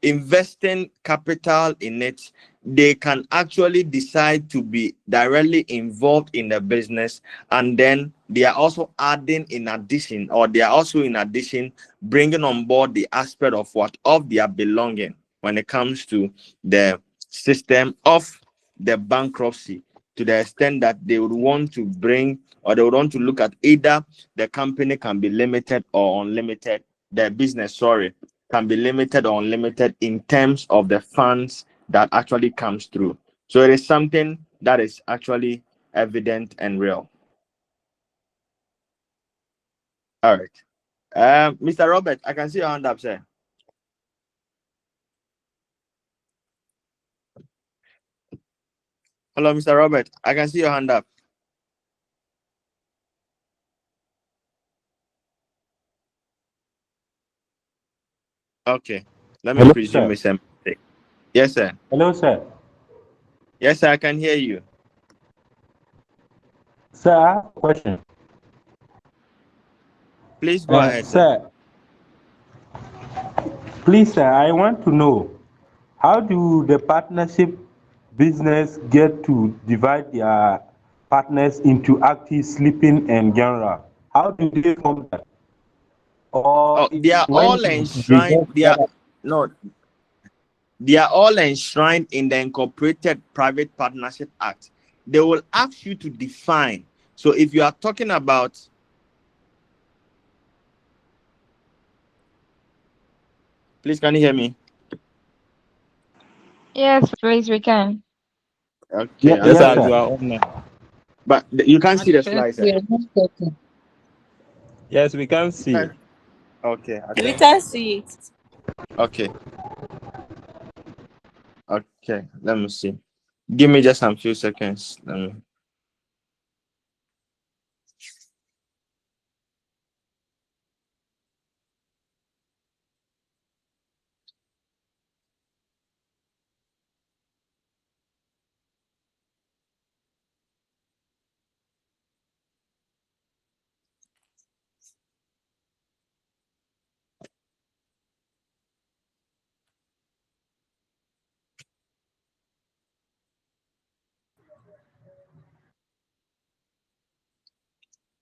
investing capital in it. They can actually decide to be directly involved in the business, and then they are also adding in addition, or they are also in addition bringing on board the aspect of their belonging when it comes to the system of the bankruptcy, to the extent that they would want to bring, or they would want to look at either the company can be limited or unlimited, the business, can be limited or unlimited in terms of the funds that actually comes through. So it is something that is actually evident and real. All right. Mr. Robert, I can see your hand up, sir. Hello, Mr. Robert. I can see your hand up. Okay. Let me Hello, presume sir. it's a mistake. Yes, sir. Hello, sir. Yes, sir. I can hear you. Sir, I have a question. Please go ahead, sir. Please, sir, I want to know, how do the partnership business get to divide their partners into active, sleeping, and general? How do they form that? Or They are when all they enshrined. get together? They are all enshrined in the Incorporated Private Partnership Act. They will ask you to define. So if you are talking about, please, can you hear me? Yes, please, we can. Okay. Yes, sir, you are on now. But you can't see the slides. We are not talking. Yes, we can see it. Okay. We can see it. Okay. Okay. Let me see. Give me just some few seconds.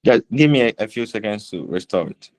Just give me a few seconds to restore it.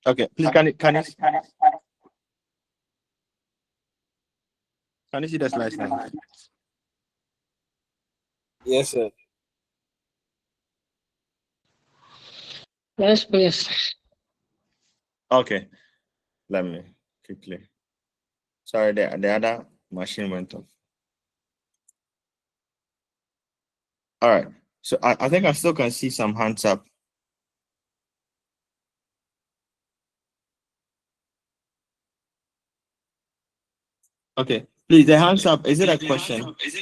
Okay, please can you see the slides now? Yes, sir. Yes, please. Okay, let me quickly. Sorry, the other machine went off. All right. So I think I still can see some hands up. Okay, please, the hands up. Is it a question? Is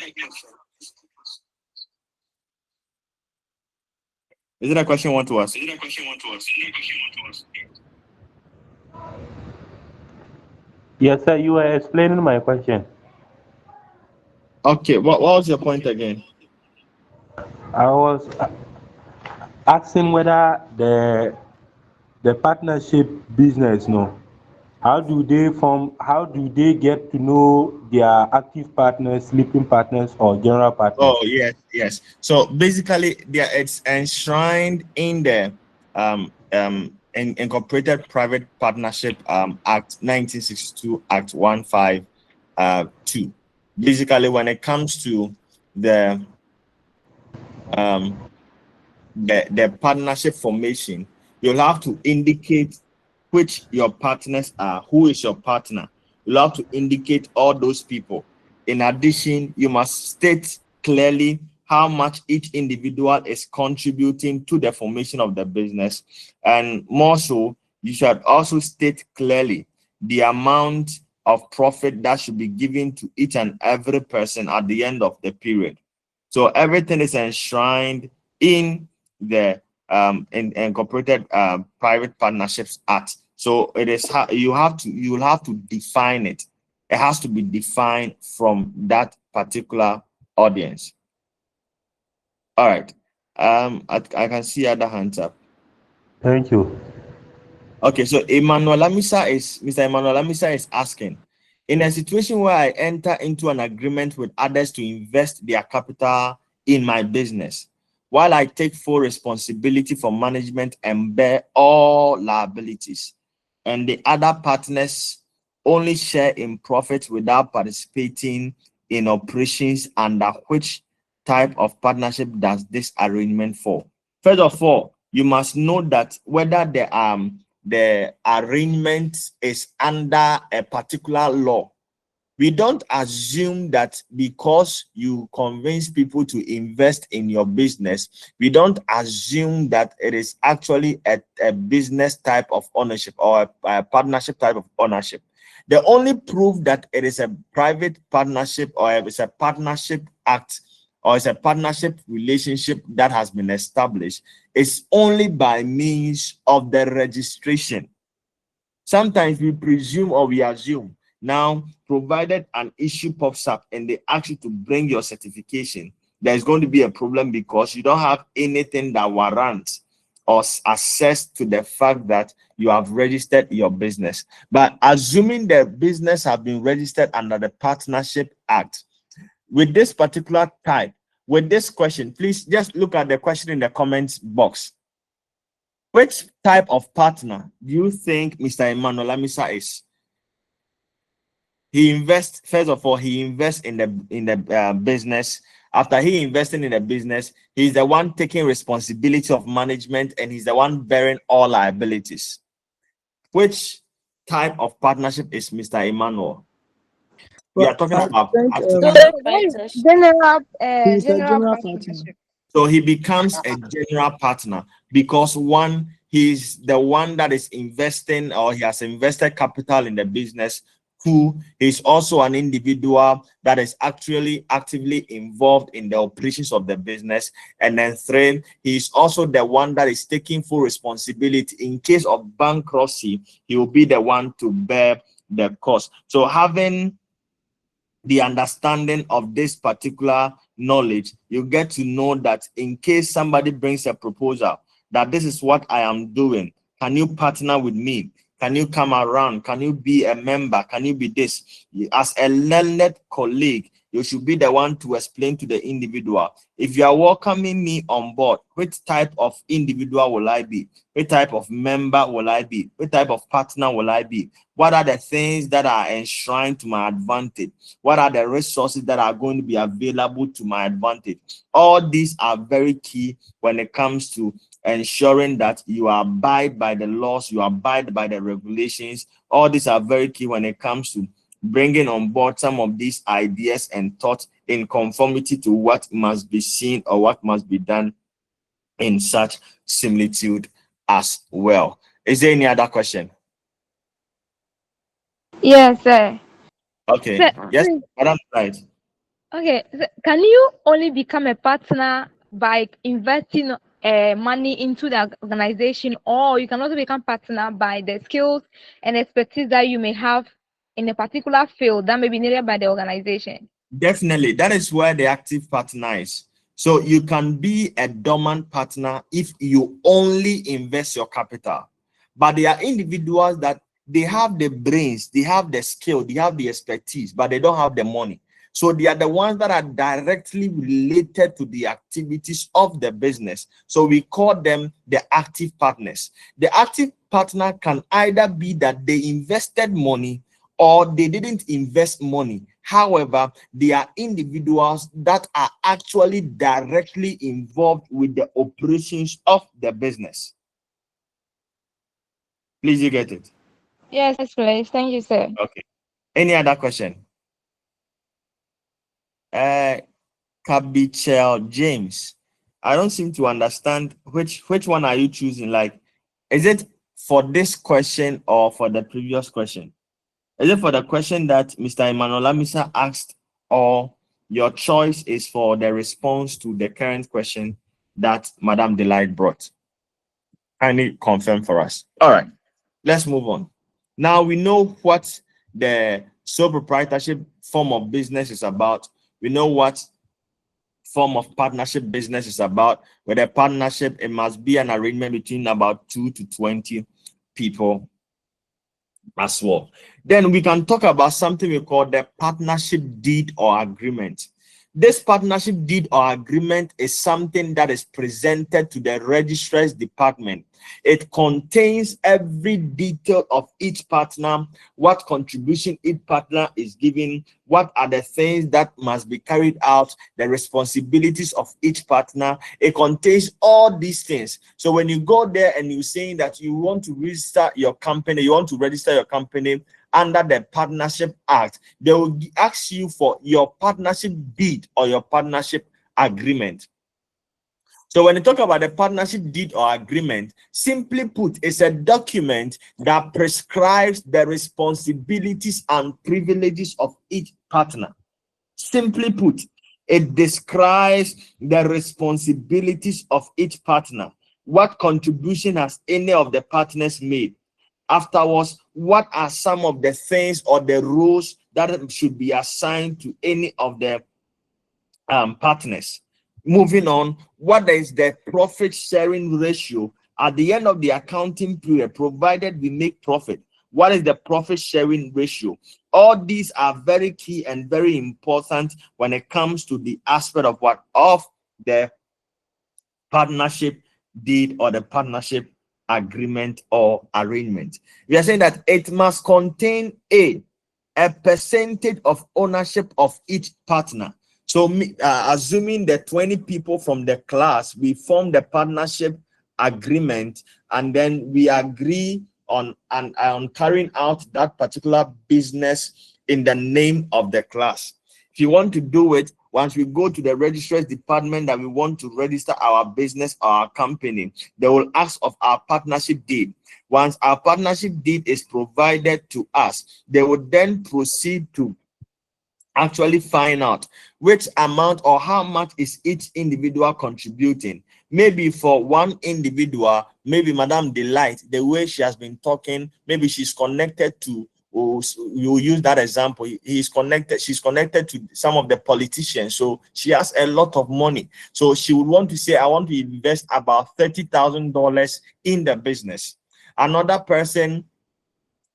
it a question you want to ask? Yes, sir. You were explaining my question. Okay, what was your point again? I was asking whether the partnership business, no, how do they form? How do they get to know their active partners, sleeping partners, or general partners? Oh, yes, yes. So basically, it's enshrined in the Incorporated Private Partnership Act 1962, Act 152. Basically, when it comes to the the partnership formation, you'll have to indicate which your partners are, who is your partner. You'll have to indicate all those people. In addition, you must state clearly how much each individual is contributing to the formation of the business. And more so, you should also state clearly the amount of profit that should be given to each and every person at the end of the period. So everything is enshrined in the Incorporated Private Partnerships Act. So it is you will have to define it. It has to be defined from that particular audience. All right. I can see other hands up. Thank you. Okay, so Mr. Emmanuel Lamisa is asking, in a situation where I enter into an agreement with others to invest their capital in my business, while I take full responsibility for management and bear all liabilities, and the other partners only share in profits without participating in operations, under which type of partnership does this arrangement fall? First of all, you must know that whether the arrangement is under a particular law. We don't assume that because you convince people to invest in your business, we don't assume that it is actually a business type of ownership or a partnership type of ownership. The only proof that it is a private partnership or it's a partnership act or it's a partnership relationship that has been established is only by means of the registration. Sometimes we presume or we assume. Now, provided an issue pops up and they ask you to bring your certification, there's going to be a problem because you don't have anything that warrants or access to the fact that you have registered your business. But assuming the business have been registered under the Partnership Act, with this particular type, with this question, please just look at the question in the comments box. Which type of partner do you think Mr. Emmanuel Lamisa is? He invests, first of all, he invests in the business. After he investing in the business, he's the one taking responsibility of management and he's the one bearing all liabilities. Which type of partnership is Mr. Emmanuel? We are talking about General partnership. So he becomes a general partner because one, he's the one that is investing or he has invested capital in the business. Two, he's also an individual that is actually actively involved in the operations of the business. And then three, he's also the one that is taking full responsibility. In case of bankruptcy, he will be the one to bear the cost. So having the understanding of this particular knowledge, you get to know that in case somebody brings a proposal that this is what I am doing, can you partner with me? Can you come around? Can you be a member? Can you be this? As a learned colleague, you should be the one to explain to the individual. If you are welcoming me on board, which type of individual will I be? Which type of member will I be? Which type of partner will I be? What are the things that are enshrined to my advantage? What are the resources that are going to be available to my advantage? All these are very key when it comes to ensuring that you abide by the laws, you abide by the regulations. All these are very key when it comes to bringing on board some of these ideas and thoughts in conformity to what must be seen or what must be done in such similitude as well. Is there any other question? Yes, sir. Okay. Sir, Yes, Madam, right. okay. Sir, can you only become a partner by investing money into the organization, or you can also become partner by the skills and expertise that you may have in a particular field that may be needed by the organization? Definitely, that is where the active partner is. So you can be a dormant partner if you only invest your capital. But there are individuals that they have the brains, they have the skill, they have the expertise, but they don't have the money. So they are the ones that are directly related to the activities of the business. So we call them the active partners. The active partner can either be that they invested money or they didn't invest money. However, they are individuals that are actually directly involved with the operations of the business. Please, you get it? Yes, please. Thank you, sir. Okay. Any other question? Kabichel James. I don't seem to understand which one are you choosing? Like, is it for this question or for the previous question? Is it for the question that Mr. Emmanuel Amisa asked, or your choice is for the response to the current question that Madame Delight brought? Kindly confirm for us. All right, let's move on. Now we know what the sole proprietorship form of business is about. We know what form of partnership business is about. With a partnership, it must be an arrangement between about 2 to 20 people as well. Then we can talk about something we call the partnership deed or agreement. This partnership deed or agreement is something that is presented to the registrar's department. It contains every detail of each partner, what contribution each partner is giving, what are the things that must be carried out, the responsibilities of each partner. It contains all these things. So when you go there and you're saying that you want to register your company, under the Partnership Act, they will ask you for your partnership deed or your partnership agreement. So when you talk about the partnership deed or agreement, simply put, it's a document that prescribes the responsibilities and privileges of each partner. Simply put, it describes the responsibilities of each partner. What contribution has any of the partners made? Afterwards, what are some of the things or the roles that should be assigned to any of the partners? Moving on, what is the profit sharing ratio at the end of the accounting period, provided we make profit? What is the profit sharing ratio? All these are very key and very important when it comes to the aspect of what of the partnership deed or the partnership agreement or arrangement. We are saying that it must contain a percentage of ownership of each partner. So assuming the 20 people from the class, we form the partnership agreement, and then we agree on carrying out that particular business in the name of the class. If you want to do it, once we go to the registrar's department that we want to register our business or our company, they will ask of our partnership deed. Once our partnership deed is provided to us, they will then proceed to actually find out which amount or how much is each individual contributing. Maybe for one individual, maybe Madame Delight, the way she has been talking, maybe she's connected to, you use that example, she's connected to some of the politicians, so she has a lot of money. So she would want to say, I want to invest about $30,000 in the business. Another person,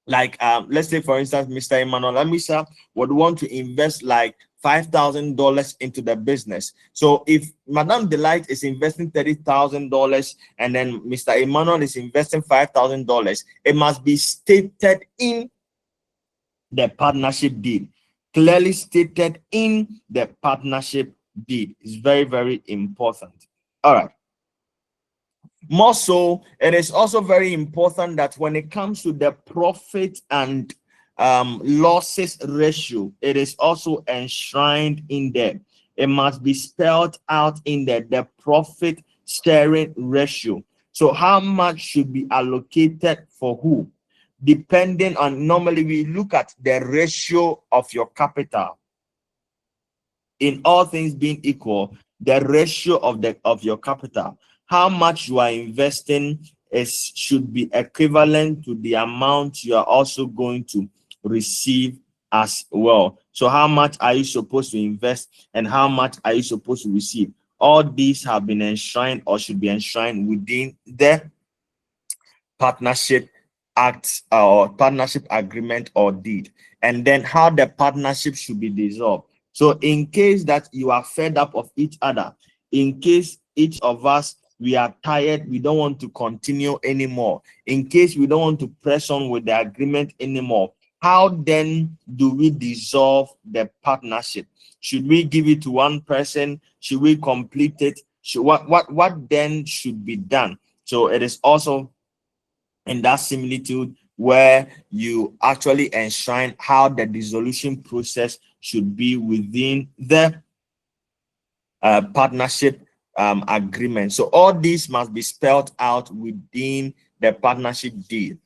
like let's say for instance Mr. Emmanuel Amisa, would want to invest like $5,000 into the business. So if Madame Delight is investing $30,000 and then Mr. Emmanuel is investing $5,000, it must be stated in the partnership deed. Clearly stated in the partnership deed. It's very, very important. All right. More so, it is also very important that when it comes to the profit and losses ratio, it is also enshrined in there. It must be spelled out in there, the profit sharing ratio. So how much should be allocated for who? Depending on, normally we look at the ratio of your capital. In all things being equal, the ratio of your capital, how much you are investing should be equivalent to the amount you are also going to receive as well. So how much are you supposed to invest and how much are you supposed to receive? All these have been enshrined or should be enshrined within the partnership act or partnership agreement or deed. And then how the partnership should be dissolved. So in case that you are fed up of each other, in case each of us, we are tired, we don't want to continue anymore, in case we don't want to press on with the agreement anymore, how then do we dissolve the partnership? Should we give it to one person? Should we complete it? What then should be done? So it is also in that similitude where you actually enshrine how the dissolution process should be within the partnership agreement. So all these must be spelled out within the partnership deed.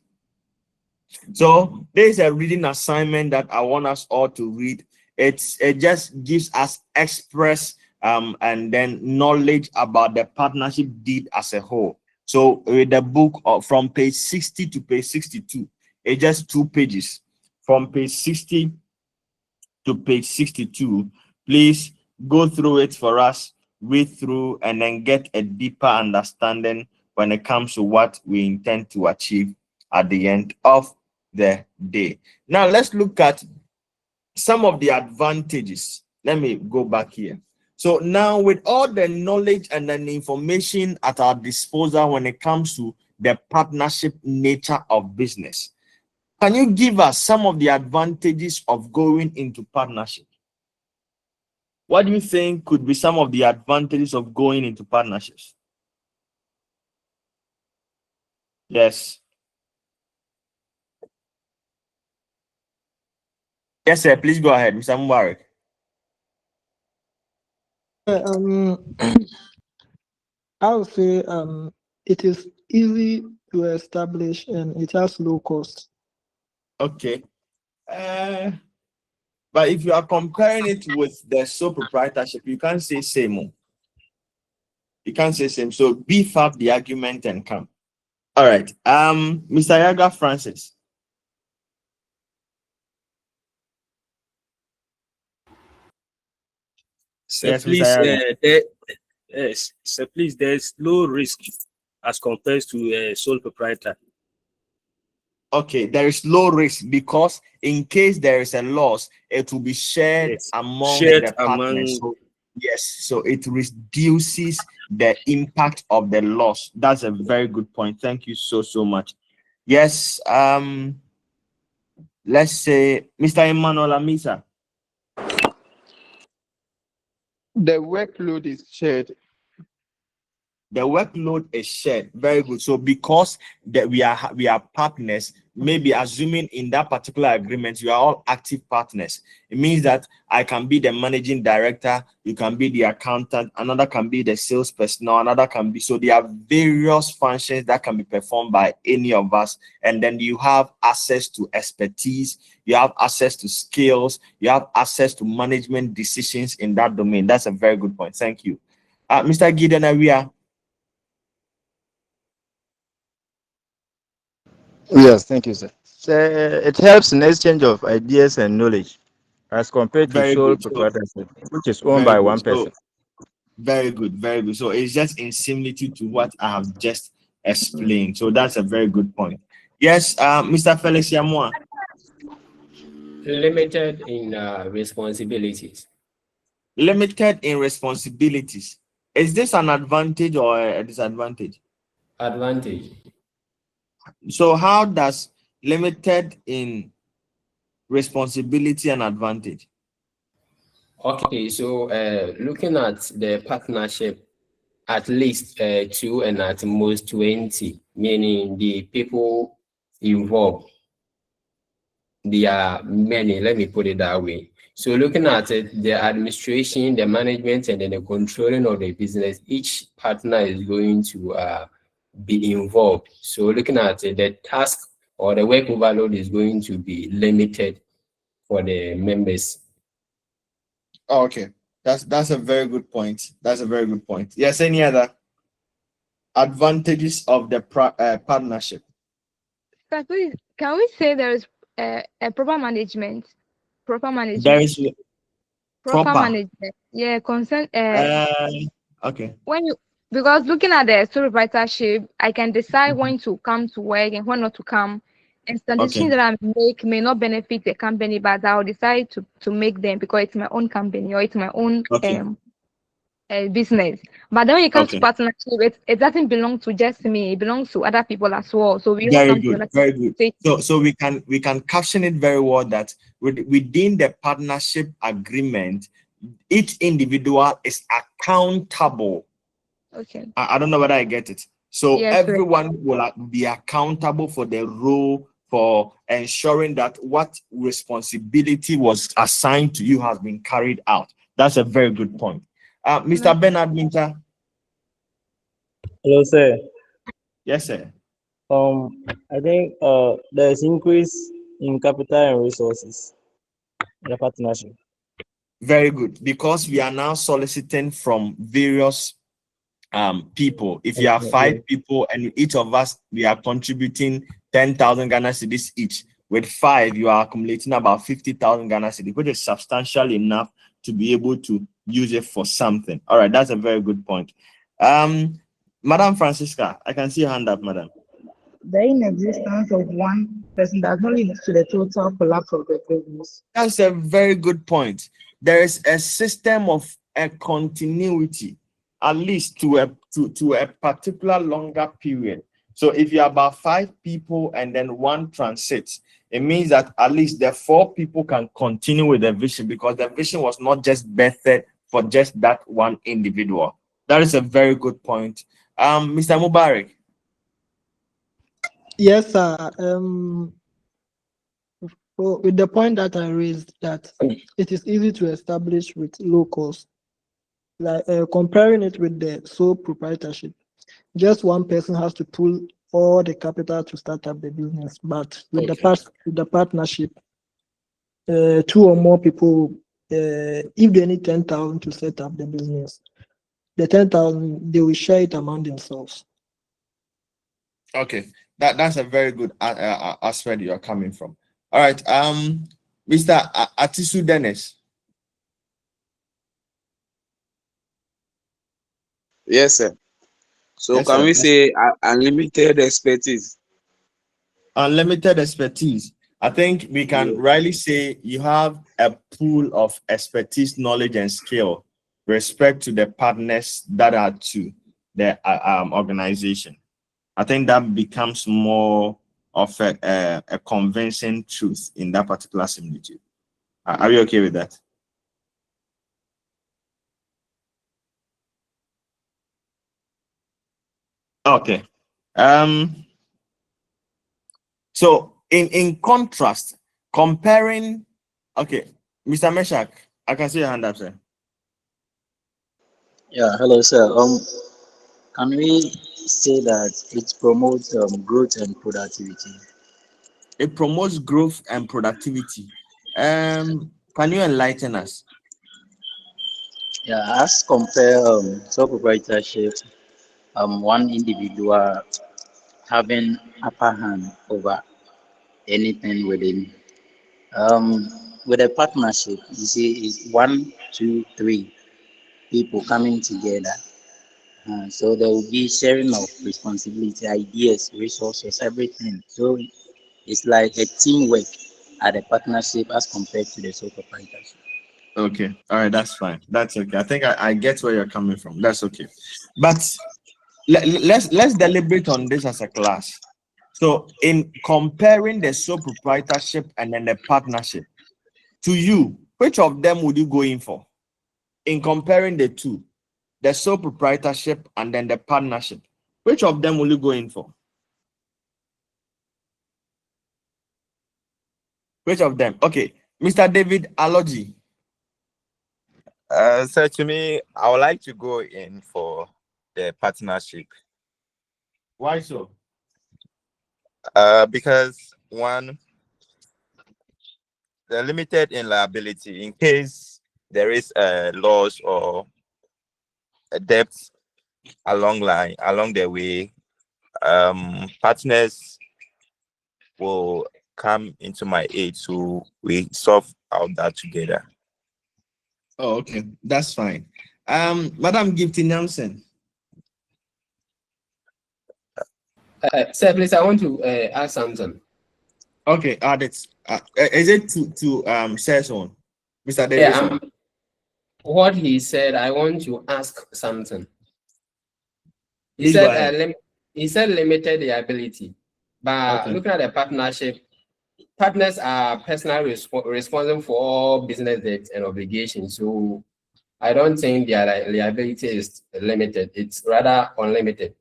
So there is a reading assignment that I want us all to read. It just gives us express and then knowledge about the partnership deed as a whole. So with the book from page 60 to page 62, it's just 2 pages. From page 60 to page 62, please go through it for us, read through, and then get a deeper understanding when it comes to what we intend to achieve at the end of the day. Now let's look at some of the advantages. Let me go back here. So now with all the knowledge and the information at our disposal when it comes to the partnership nature of business, can you give us some of the advantages of going into partnership? What do you think could be some of the advantages of going into partnerships? Yes. Yes, sir. Please go ahead, Mr. Mubarak. I would say it is easy to establish and it has low cost. Okay. But if you are comparing it with the sole proprietorship, you can't say same. You can't say same. So beef up the argument and come. All right. Mr. Yaga Francis. So Yes, please, Mr. Yaga. yes, so please, there's low risk as compared to sole proprietor. Okay, there is low risk because in case there is a loss, it will be shared among the partners. So, yes, so it reduces the impact of the loss. That's a very good point. Thank you so much. Yes, let's say Mr. Emmanuel Amisa. The workload is shared. The workload is shared. Very good. So because that we are partners, maybe assuming in that particular agreement you are all active partners, it means that I can be the managing director, you can be the accountant, another can be the salesperson, another can be, so there are various functions that can be performed by any of us, and then you have access to expertise, you have access to skills, you have access to management decisions in that domain. That's a very good point. Thank you. Mr. Gideon Awia. Yes, thank you, sir. So it helps in exchange of ideas and knowledge as compared to Very sole good. proprietorship, which is owned Very by good. one person. Very good, very good. So it's just in similitude to what I have just explained. So that's a very good point. Yes, Mr. Felix Yamua. Limited in responsibilities. limited in responsibilities. Is this an advantage or a disadvantage? Advantage. So how does limited in responsibility and advantage? Okay, so looking at the partnership, at least 2 and at most 20, meaning the people involved, there are many, let me put it that way. So looking at it, the administration, the management, and then the controlling of the business, each partner is going to be involved. So looking at it, the task or the work overload is going to be limited for the members. Oh, okay, that's a very good point. That's a very good point. Yes, any other advantages of the partnership? Can we say there is a proper management? Proper management. There is Proper proper. management. Yeah, consent. Okay. When you, because looking at the sole proprietorship, I can decide when to come to work and when not to come. And some decisions that I make may not benefit the company, but I'll decide to make them because it's my own company or it's my own business. But then when it comes to partnership, it doesn't belong to just me. It belongs to other people as well. So we all Very come good, together. very good. So we can caption it very well that within the partnership agreement, each individual is accountable. Okay. I don't know whether I get it. So Yes, everyone will be accountable for the role, for ensuring that what responsibility was assigned to you has been carried out. That's a very good point. Mr. Bernard Minta. Hello, sir. Yes, sir. I think there's increase in capital and resources in the partnership. Very good, because we are now soliciting from various people. If you are 5 people and each of us we are contributing 10,000 Ghana cedis each, with 5 you are accumulating about 50,000 Ghana cedis, which is substantial enough to be able to use it for something. All right, that's a very good point. Madam Francisca, I can see your hand up, madam. The inexistence of one person does not lead to the total collapse of the business. That's a very good point. There is a system of a continuity, at least to a particular longer period. So if you are about 5 people and then one transits, it means that at least the 4 people can continue with the vision, because the vision was not just birthed for just that one individual. That is a very good point. Mr. Mubarak. Yes, sir. With the point that I raised, that it is easy to establish with low cost, like comparing it with the sole proprietorship, just one person has to pull all the capital to start up the business. But with the partnership, 2 or more people, if they need 10,000 to set up the business, the 10,000 they will share it among themselves. Okay, that's a very good aspect you are coming from. All right, Mr. Atisu Dennis. Yes, sir. So Yes, can sir. we say unlimited expertise? Unlimited expertise. I think we can rightly say you have a pool of expertise, knowledge, and skill respect to the partners that are to the organization. I think that becomes more of a convincing truth in that particular similitude. Are you okay with that? Okay. So in contrast, comparing, okay, Mr. Meshach, I can see your hand up, sir. Yeah, hello, sir. Can we say that it promotes growth and productivity? It promotes growth and productivity. Can you enlighten us? Yeah, as compare sole proprietorship, one individual having upper hand over anything within. With a partnership, you see, it's 1, 2, 3 people coming together. So there will be sharing of responsibility, ideas, resources, everything. So it's like a teamwork at a partnership as compared to the sole proprietorship. Okay. All right. That's fine. That's okay. I think I get where you're coming from. That's okay. But let's deliberate on this as a class. So, in comparing the sole proprietorship and then the partnership, to you, which of them would you go in for? In comparing the two, the sole proprietorship and then the partnership, which of them will you go in for? Which of them? Okay, Mr. David Aloji. So to me, I would like to go in for the partnership. Why so? Because one, they're limited in liability in case there is a loss or a debt along the way. Partners will come into my aid, so we solve out that together. Oh, okay, that's fine. Madam Gifty Nelson. Sir, please, I want to ask something. Okay, that's is it to say so, Mr. Davidson? Yeah, what he said, I want to ask something. He said he said limited liability, but Okay. looking at the partnership, partners are personally responsible for all business debts and obligations. So I don't think their liability is limited. It's rather unlimited.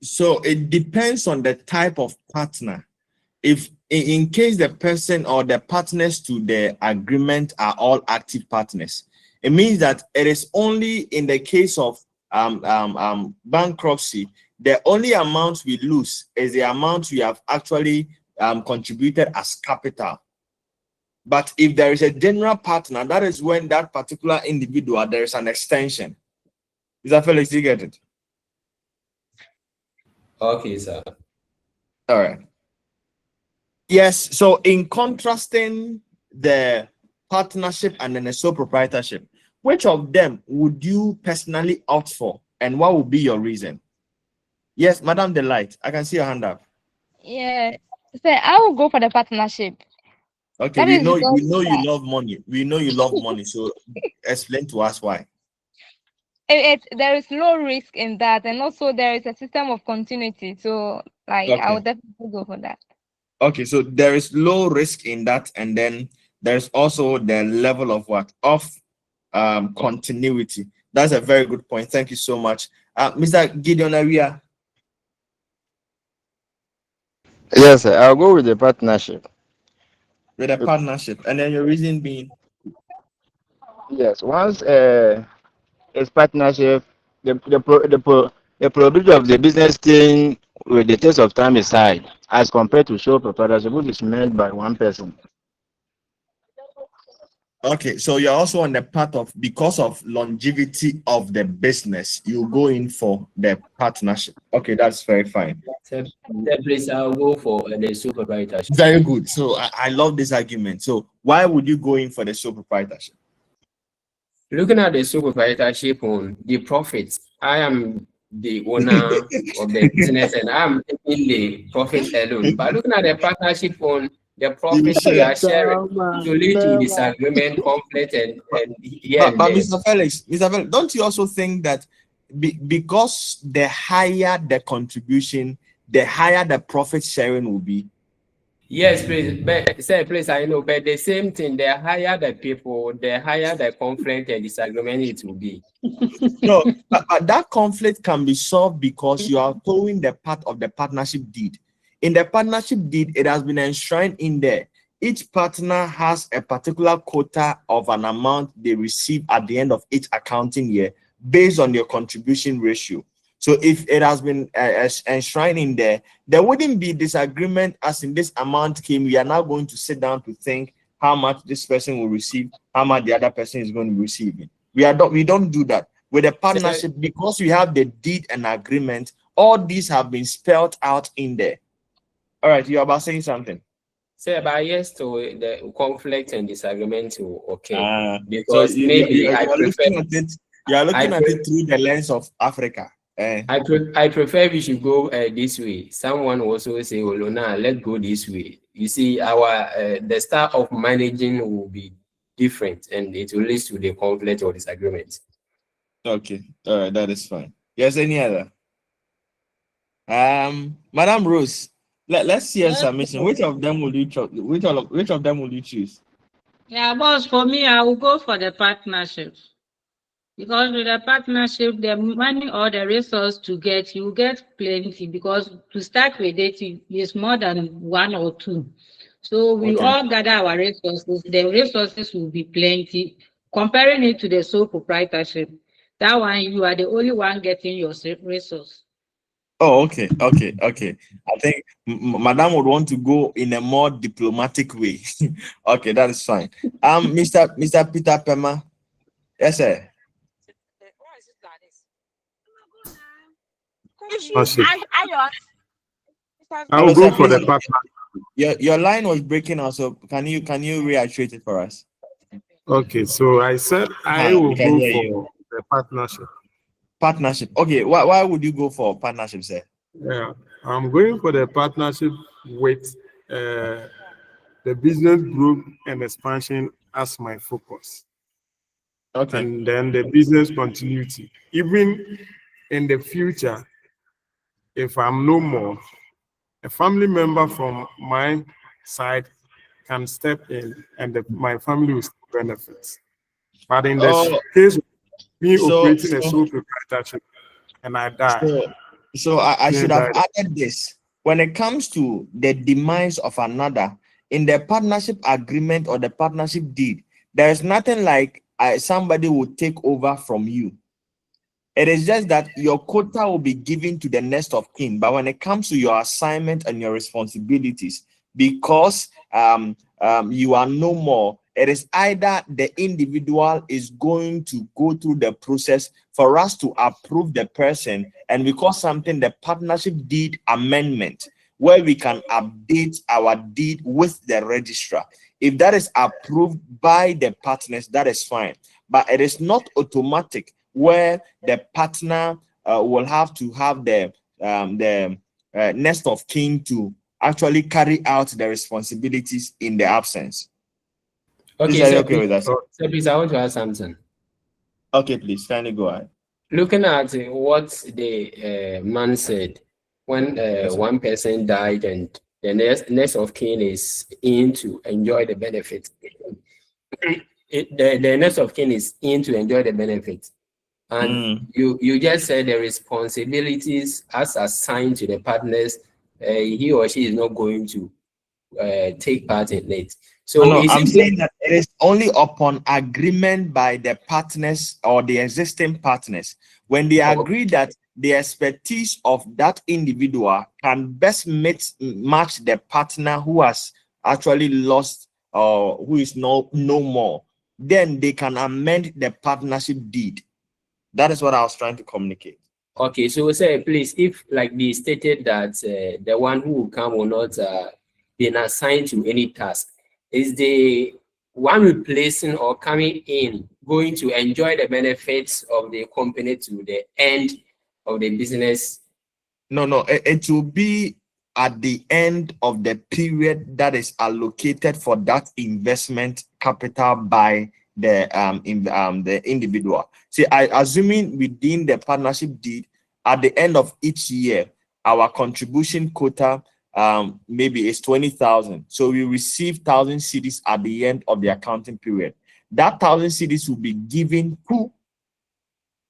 So it depends on the type of partner. If in case the person or the partners to the agreement are all active partners, it means that it is only in the case of bankruptcy, the only amount we lose is the amount we have actually contributed as capital. But if there is a general partner, that is when that particular individual, there is an extension. Is that Felix, you get it? Okay, sir. All right. Yes, so in contrasting the partnership and then the sole proprietorship, which of them would you personally opt for, and what would be your reason? Yes, Madam Delight, I can see your hand up. Yeah, so I will go for the partnership. Okay, That we is know because you love money. We know you love money, so explain to us why. there is low risk in that, and also there is a system of continuity. So, like, I Okay. would definitely go for that. Okay, so there is low risk in that, and then there's also the level of what? Of continuity. That's a very good point. Thank you so much. Mr. Gideon Aria. Yes, sir. I'll go with the partnership. With a partnership, and then your reason being? Yes, once it's partnership, the probability of the business staying with the test of time is high as compared to sole proprietorship, which is managed by one person. Okay, so you're also on the part of, because of longevity of the business, you go in for the partnership. Okay, that's very fine. Sir, please, I'll go for the sole proprietorship. Very good. So I love this argument. So why would you go in for the sole proprietorship? Looking at the sole proprietorship on the profits, I am the owner of the business and I'm taking the profit alone. But looking at the partnership on the profits we are sharing to lead to disagreement, conflict, and here and But there. Mr. Felix, don't you also think that because the higher the contribution, the higher the profit sharing will be? Yes, please. But sir, please, I know, but the same thing, the higher the people, the higher the conflict and disagreement it will be. No, but that conflict can be solved because you are following the part of the partnership deed. In the partnership deed, it has been enshrined in there. Each partner has a particular quota of an amount they receive at the end of each accounting year based on your contribution ratio. So if it has been enshrined in there, there wouldn't be disagreement as in this amount came. We are now going to sit down to think how much this person will receive, how much the other person is going to receive. We don't do that. With a partnership, because we have the deed and agreement, all these have been spelled out in there. All right, you're about saying something. Sir, but yes to the conflict and disagreement to okay. So Because maybe I prefer you are looking at it through the lens of Africa. I prefer we should go this way. Someone also say, "Oh, Lona, let's go this way." You see, our the style of managing will be different, and it will lead to the conflict or disagreement. Okay, all right, that is fine. Yes, any other? Madam Rose, let's see a Yes, submission. Which of them will you choose? Which of them will you choose? yeah, boss, for me, I will go for the partnership. Because with a partnership, the money or the resource to get, you get plenty. Because to start with it is more than one or two. So we Okay. all gather our resources. The resources will be plenty. Comparing it to the sole proprietorship, that one you are the only one getting your resource. Oh, okay. I think Madam would want to go in a more diplomatic way. Okay, that is fine. Mr. Peter Pema. Yes, sir. Partnership. Hello, I'll go sir, for the please. partner. Your line was breaking also. Can you reiterate it for us? Okay, so I said I We will can go hear for you. the partnership. Partnership. Okay, why would you go for partnership, sir? Yeah, I'm going for the partnership with the business group and expansion as my focus. Okay. And then the business continuity. Even in the future, if I'm no more, a family member from my side can step in and my family will still benefit. But in this case of me operating a sole proprietorship and I die. So I should have die. added this. When it comes to the demise of another, in the partnership agreement or the partnership deed, there is nothing like somebody will take over from you. It is just that your quota will be given to the next of kin. But when it comes to your assignment and your responsibilities, because you are no more, it is either the individual is going to go through the process for us to approve the person, and we call something the partnership deed amendment, where we can update our deed with the registrar. If that is approved by the partners, that is fine. But it is not automatic, where the partner will have to have the next of kin to actually carry out the responsibilities in the absence. Okay, Are you so okay with that? So please, I want to ask something. Okay, please, kindly go ahead. Looking at what the man said, when one person died and the next of kin is in to enjoy the benefit, the next of kin is in to enjoy the benefit. And you just said the responsibilities as assigned to the partners, he or she is not going to take part in it. So no, I'm saying that it is only upon agreement by the partners or the existing partners. When they agree that the expertise of that individual can best match the partner who has actually lost or who is no more, then they can amend the partnership deed. That is what I was trying to communicate. Okay, so say please, if like they stated that the one who will come will not be assigned to any task, is the one replacing or coming in going to enjoy the benefits of the company to the end of the business? No, it will be at the end of the period that is allocated for that investment capital by the individual. See, assuming within the partnership deed, at the end of each year, our contribution quota maybe is 20,000. So we receive 1,000 cedis at the end of the accounting period. That 1,000 cedis will be given to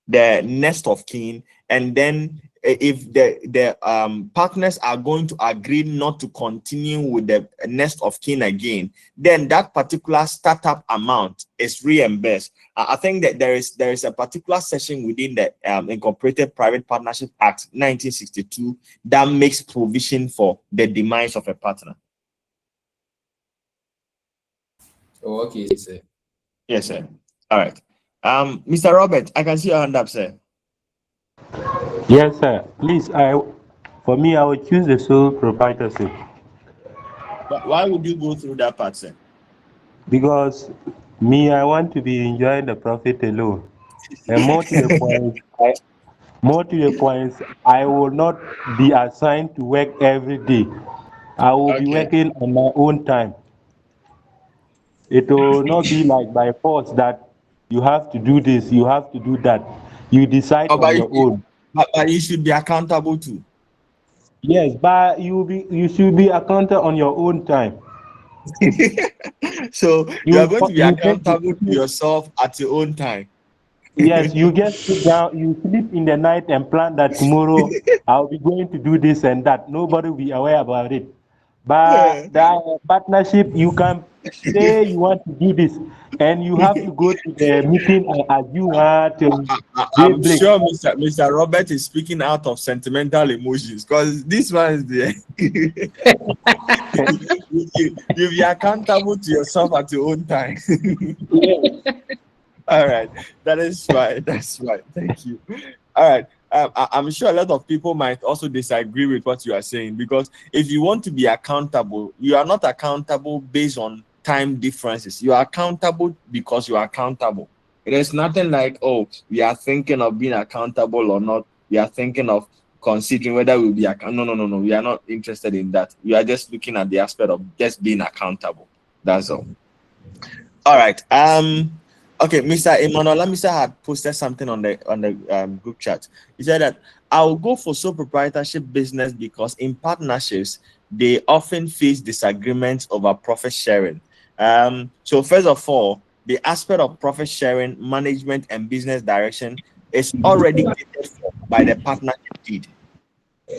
the next of kin, and then if the partners are going to agree not to continue with the next of kin again, then that particular startup amount is reimbursed. I think that there is a particular section within the Incorporated Private Partnership Act 1962 that makes provision for the demise of a partner. Oh, okay, sir. Yes, sir. All right. Mr. Robert, I can see your hand up, sir. Yes, sir. Please, for me, I would choose the sole proprietorship. But why would you go through that part, sir? Because me, I want to be enjoying the profit alone. And more to the point, More to the point, I will not be assigned to work every day. I will be Okay. working on my own time. It will not be like by force that you have to do this, you have to do that. You decide Oh, on your own. but you should be accountable too. Yes, but you should be accounted on your own time. So you are You going to be you get accountable to yourself at your own time. yes, you get sit down, you sleep in the night and plan that tomorrow I'll be going to do this and that. Nobody will be aware about it. But the partnership, you can say you want to do this, and you have to go to the meeting as you want till I'm daybreak. sure Mr. Robert is speaking out of sentimental emotions because this one is there. You be accountable to yourself at your own time. All right, that is fine. That's fine. Thank you. All right. I'm sure a lot of people might also disagree with what you are saying because if you want to be accountable, you are not accountable based on time differences. You are accountable because you are accountable. It is nothing like, oh, we are thinking of being accountable or not. We are thinking of considering whether we'll be accountable. No. We are not interested in that. We are just looking at the aspect of just being accountable. That's all. All right. Okay, Mr. Emmanuel Lamisa had posted something on the group chat. He said that I'll go for sole proprietorship business because in partnerships they often face disagreements over profit sharing. So first of all, the aspect of profit sharing, management, and business direction is already catered for by the partnership deed.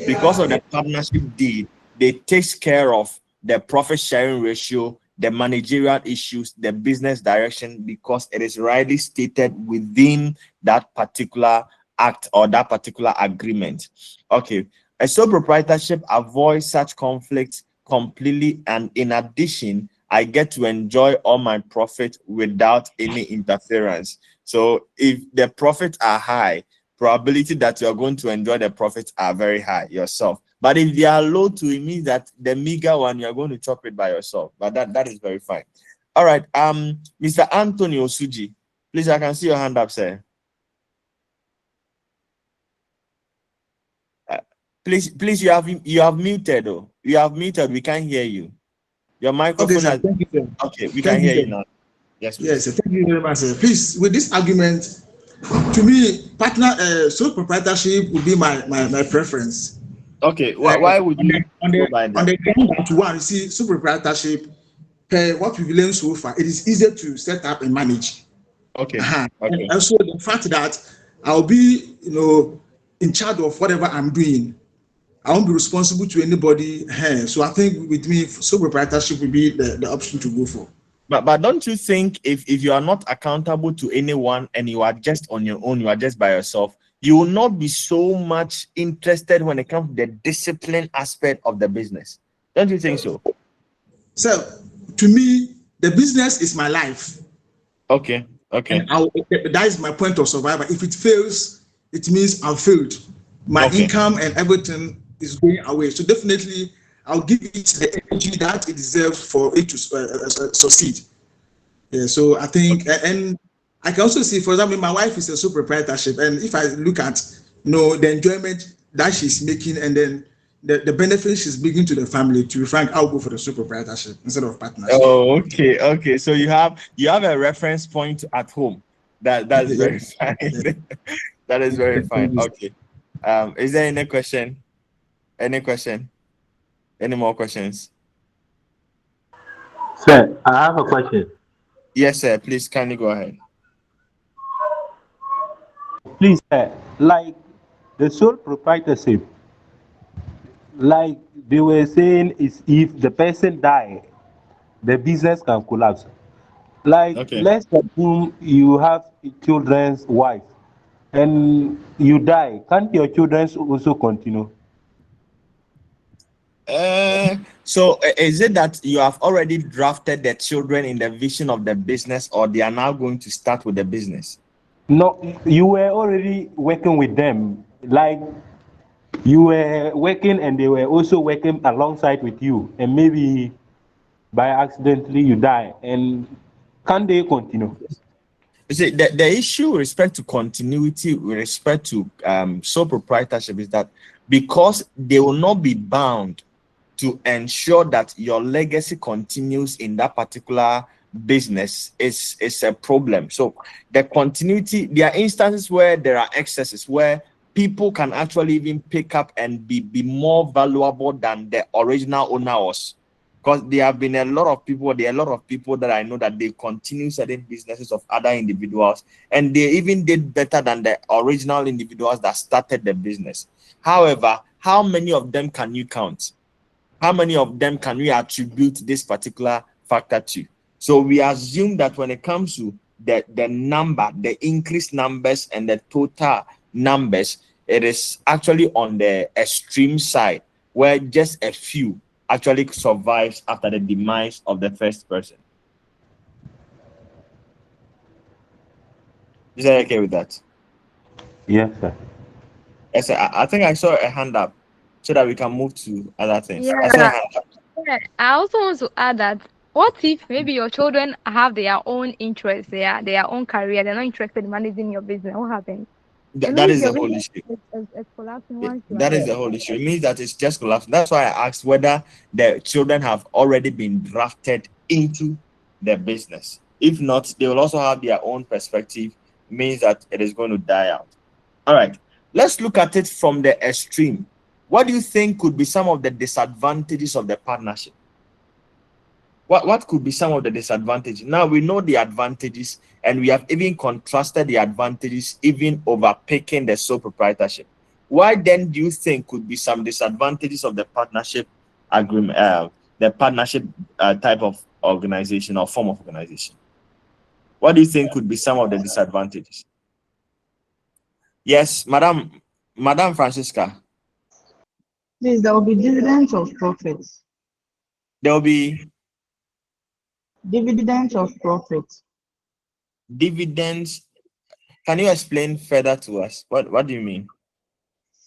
Because of the partnership deed, they takes care of the profit sharing ratio, the managerial issues, the business direction, because it is rightly stated within that particular act or that particular agreement. Okay, a sole proprietorship avoids such conflicts completely, and in addition, I get to enjoy all my profit without any interference. So if the profits are high, probability that you are going to enjoy the profits are very high yourself. But if they are low too, it means that the meager one, you are going to chop it by yourself. But that is very fine. All right. Mr. Antonio Suji, please, I can see your hand up, sir. Please, you have muted though. You have muted. We can't hear you. Your microphone Okay, sir. has. Thank you, sir. Okay, we can Thank you, hear you sir. now. Yes, please. Yes, sir. Thank you very much, sir. Please, with this argument, to me, sole proprietorship would be my preference. Okay, why would you go by that? On the ground that one, you see, sole proprietorship, per what we've learned so far, it is easier to set up and manage. Okay. And Okay. also the fact that I'll be, in charge of whatever I'm doing. I won't be responsible to anybody. So I think with me, sole proprietorship would be the option to go for. But don't you think if you are not accountable to anyone and you are just on your own, you are just by yourself, you will not be so much interested when it comes to the discipline aspect of the business? Don't you think so? So to me, the business is my life. Okay. Okay. And that is my point of survival. If it fails, it means I've failed. My income and everything is going away. So definitely, I'll give it the energy that it deserves for it to succeed. Yeah. So I think, and I can also see, for example, my wife is a sole proprietorship, and if I look at the enjoyment that she's making, and then the benefits she's bringing to the family, to be frank, I'll go for the sole proprietorship instead of partnership. Oh, okay. Okay. So you have a reference point at home. That's very fine. That is very fine. Okay. Is there any question? Any question? Any more questions? Sir, I have a question. Yes, sir. Please, kindly go ahead. Please, sir, like the sole proprietorship, like they were saying, is if the person die, the business can collapse. Like, let's assume you have a children's wife and you die. Can't your children also continue? So is it that you have already drafted the children in the vision of the business, or they are now going to start with the business? No, you were already working with them. Like, you were working and they were also working alongside with you, and maybe by accidentally you die, and can they continue? You see, the issue with respect to continuity, with respect to sole proprietorship, is that because they will not be bound to ensure that your legacy continues in that particular business is a problem. So the continuity, there are instances where there are excesses where people can actually even pick up and be more valuable than the original owner was. Because there have been a lot of people that I know that they continue certain businesses of other individuals, and they even did better than the original individuals that started the business. However, how many of them can you count? How many of them can we attribute this particular factor to? So we assume that when it comes to the number, the increased numbers and the total numbers, it is actually on the extreme side where just a few actually survives after the demise of the first person. Is that okay with that? Yes, sir. Yes, sir. I think I saw a hand up so that we can move to other things. I saw a Yeah. hand up. Yeah, I also want to add that what if maybe your children have their own interests, their own career, they're not interested in managing your business? What happens? It That means is your the whole business issue. is collapsing once you are That is there. the whole issue. It means that it's just collapsing. That's why I asked whether the children have already been drafted into the business. If not, they will also have their own perspective. Means that it is going to die out. All right. Let's look at it from the extreme. What do you think could be some of the disadvantages of the partnership? What could be some of the disadvantages? Now we know the advantages, and we have even contrasted the advantages, even over picking the sole proprietorship. Why then do you think could be some disadvantages of the partnership agreement, the partnership type of organization or form of organization? What do you think could be some of the disadvantages? Yes, Madam Francisca. Please, there will be dividends of profits. There will be Dividends of profits. dividends. Can you explain further to us? What do you mean?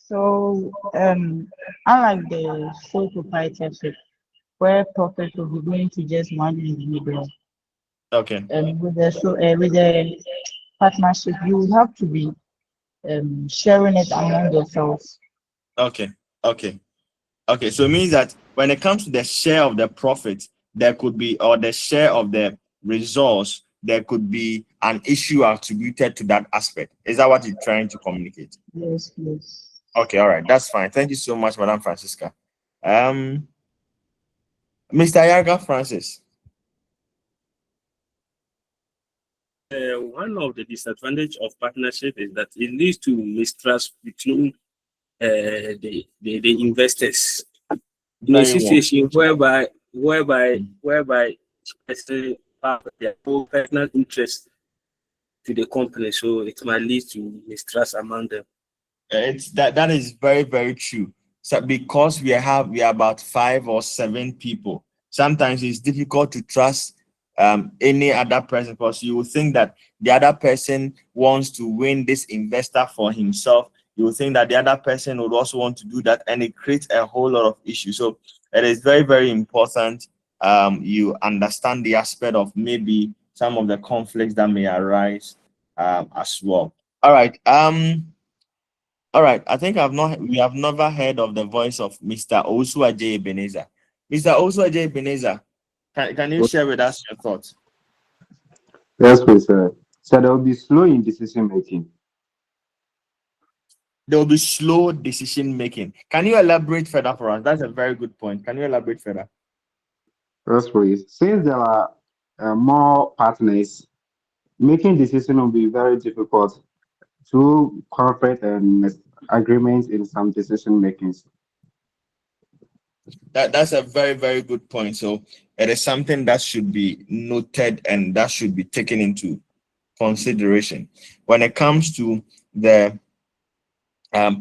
So, unlike the sole proprietorship, where profit will be going to just one individual, Okay. With the partnership, you will have to be sharing it among yourselves. Okay. Okay. So it means that when it comes to the share of the profit, there could be, or the share of the resource, there could be an issue attributed to that aspect. Is that what you're trying to communicate? Yes, yes. Okay, all right. That's fine. Thank you so much, Madam Francisca. Mr. Yaga Francis. One of the disadvantage of partnership is that it leads to mistrust between the investors. In a situation whereby person have their own personal interest to the company, so it might lead to mistrust among them. It's that is very, very true. So because we are about 5 or 7 people, sometimes it's difficult to trust any other person, because you will think that the other person wants to win this investor for himself. You will think that the other person would also want to do that, and it creates a whole lot of issues. So it is very, very important you understand the aspect of maybe some of the conflicts that may arise as well. All right. All right, I think we have never heard of the voice of Mr. Osuaje Ebenezer. Mr. Osuaje Ebenezer, can you share with us your thoughts? Yes, please, sir. So there will be slow in decision making. There will be slow decision making. Can you elaborate further for us? That's a very good point. Can you elaborate further? Yes, please. Since there are more partners, making decisions will be very difficult through conflict and agreements in some decision makings. That's a very, very good point. So it is something that should be noted and that should be taken into consideration when it comes to the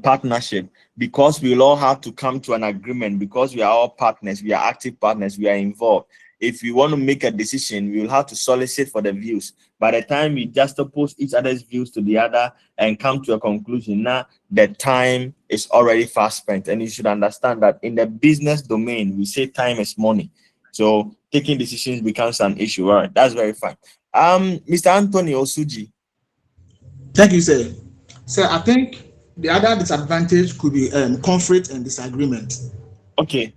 partnership, because we'll all have to come to an agreement, because we are all partners, we are active partners, we are involved. If we want to make a decision, we will have to solicit for the views. By the time we just oppose each other's views to the other and come to a conclusion, now the time is already fast spent. And you should understand that in the business domain, we say time is money. So taking decisions becomes an issue. All right, that's very fine. Mr. Anthony Osuji. Thank you, sir. So I think the other disadvantage could be conflict and disagreement. Okay.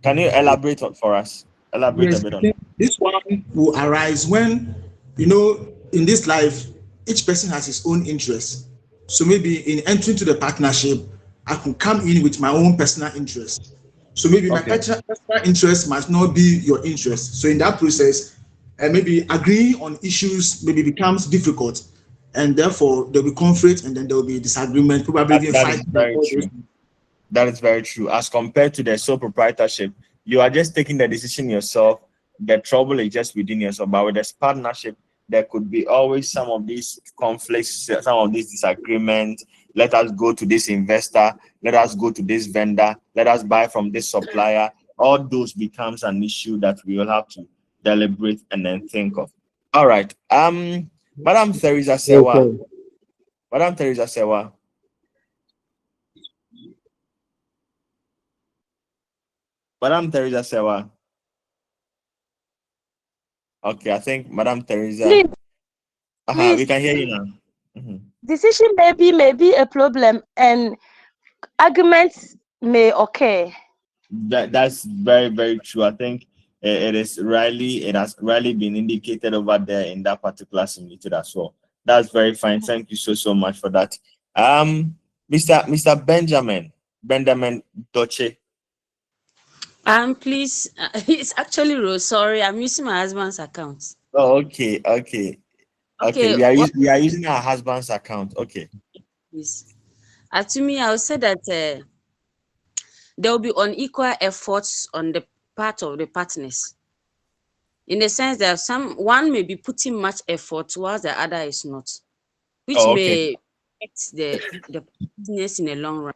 Can you elaborate for us? Elaborate a Yes, bit I on. think this one will arise when, you know, in this life, each person has his own interests. So maybe in entering to the partnership, I could come in with my own personal interest. So maybe my Okay. personal interest must not be your interest. So in that process, maybe agreeing on issues maybe becomes difficult, and therefore there'll be conflict, and then there'll be disagreement, probably even That is fight. very true. That is very true. As compared to the sole proprietorship, you are just taking the decision yourself. The trouble is just within yourself. But with this partnership, there could be always some of these conflicts, some of these disagreements. Let us go to this investor. Let us go to this vendor. Let us buy from this supplier. All those becomes an issue that we will have to deliberate and then think of. All right. Madam Teresa Sewa. Okay. Madam Teresa Sewa. Madam Teresa Sewa. Okay, I think Madam Teresa. Please, We please. can hear you now. Decision may be a problem, and arguments may occur. That's very, very true. I think it has rarely been indicated over there in that particular similitude as well. That's very fine. Thank you so much for that. Mr. Benjamin Doche. Please, it's actually Rose. Sorry, I'm using my husband's account. Oh, okay. We are using our husband's account. Okay. Yes. To me, I would say that there will be unequal efforts on the part of the partners, in the sense that one may be putting much effort whilst the other is not, which may affect the business in the long run.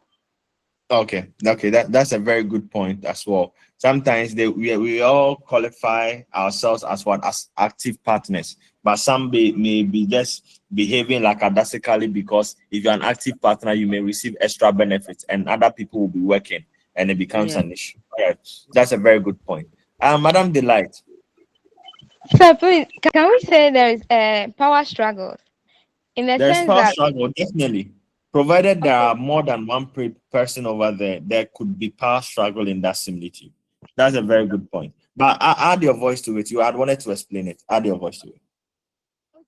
Okay, that's a very good point as well. Sometimes we all qualify ourselves as active partners, but some may be just behaving like lackadaisically, because if you're an active partner, you may receive extra benefits and other people will be working, and it becomes an issue. All right, that's a very good point. Madam Delight. So please, can we say there is power struggles in the There's sense power that struggle, definitely. Provided there are more than one person over there, there could be power struggle in that similitude. That's a very good point. But add your voice to it. You had wanted to explain it. Add your voice to it.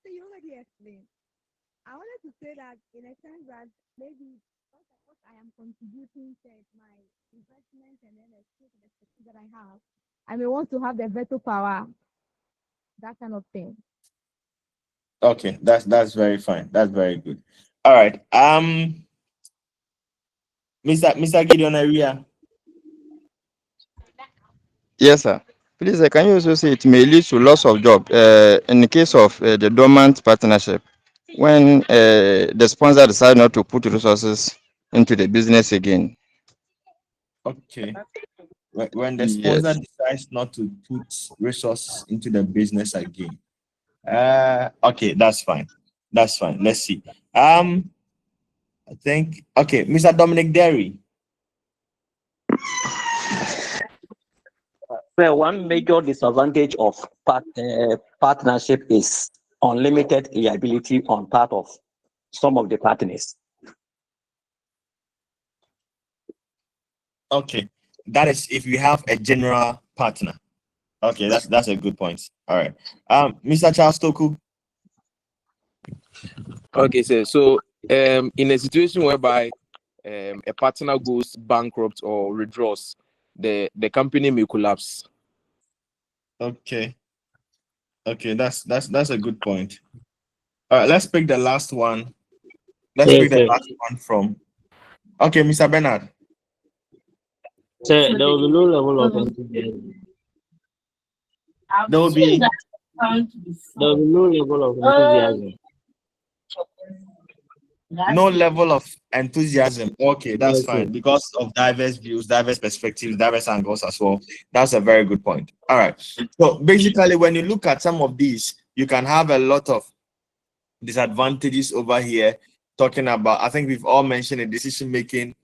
okay, you already explained. I wanted to say that in a sense that maybe what I am contributing to my investment and then the skills that I have, I may want to have the veto power, that kind of thing. Okay, that's very fine. That's very good. All right. Mr. Gideon Area. Yes, sir. Please, can you also say it may lead to loss of job in the case of the dormant partnership, when the sponsor decides not to put resources into the business again? Okay. When the sponsor decides not to put resources into the business again. Okay, that's fine. Let's see. I think Mr. Dominic Derry. Well, one major disadvantage of partnership is unlimited liability on part of some of the partners. Okay, that is if you have a general partner. Okay, that's a good point. All right. Mr. Charles Toku. Okay, sir. So in a situation whereby a partner goes bankrupt or withdraws, the company may collapse. Okay, that's a good point. All right, let's pick the last one. Let's pick the last one from. Okay, Mr. Bernard. Sir, there will be low level of enthusiasm. There will be low level of enthusiasm. No level of enthusiasm. Okay, that's fine, because of diverse views, diverse perspectives, diverse angles as well. That's a very good point. All right. So basically, when you look at some of these, you can have a lot of disadvantages over here. Talking about, I think we've all mentioned a decision making.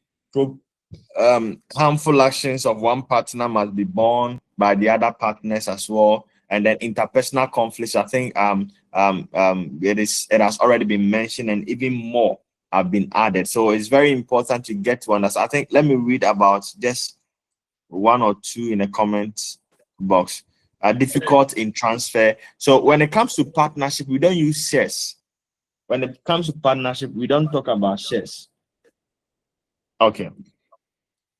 Harmful actions of one partner must be borne by the other partners as well. And then interpersonal conflicts, I think it has already been mentioned, and even more have been added. So it's very important to get to understand. I think let me read about just one or two in the comment box. Difficult in transfer. So when it comes to partnership, we don't use shares. When it comes to partnership, we don't talk about shares. Okay.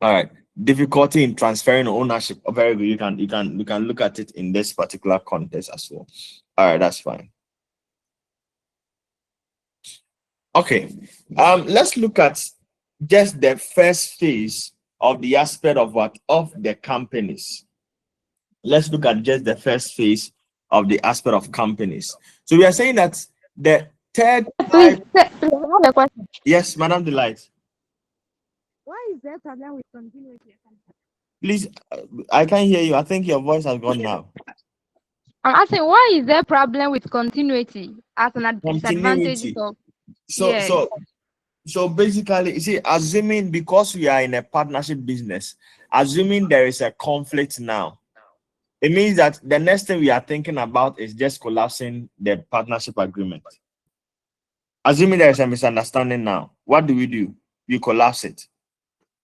All right. Difficulty in transferring ownership. Oh, very good. You can look at it in this particular context as well. All right, that's fine. Okay. Let's look at just the first phase of the aspect of what of the companies. Let's look at just the first phase of the aspect of companies. So we are saying that the third type. Yes, Madam Delight. Why is there problem with continuity? Please, I can't hear you. I think your voice has gone now. I'm asking, why is there problem with continuity as an disadvantage Continuity. of? So basically, you see, assuming because we are in a partnership business, assuming there is a conflict now, it means that the next thing we are thinking about is just collapsing the partnership agreement. Assuming there is a misunderstanding now, what do? We collapse it.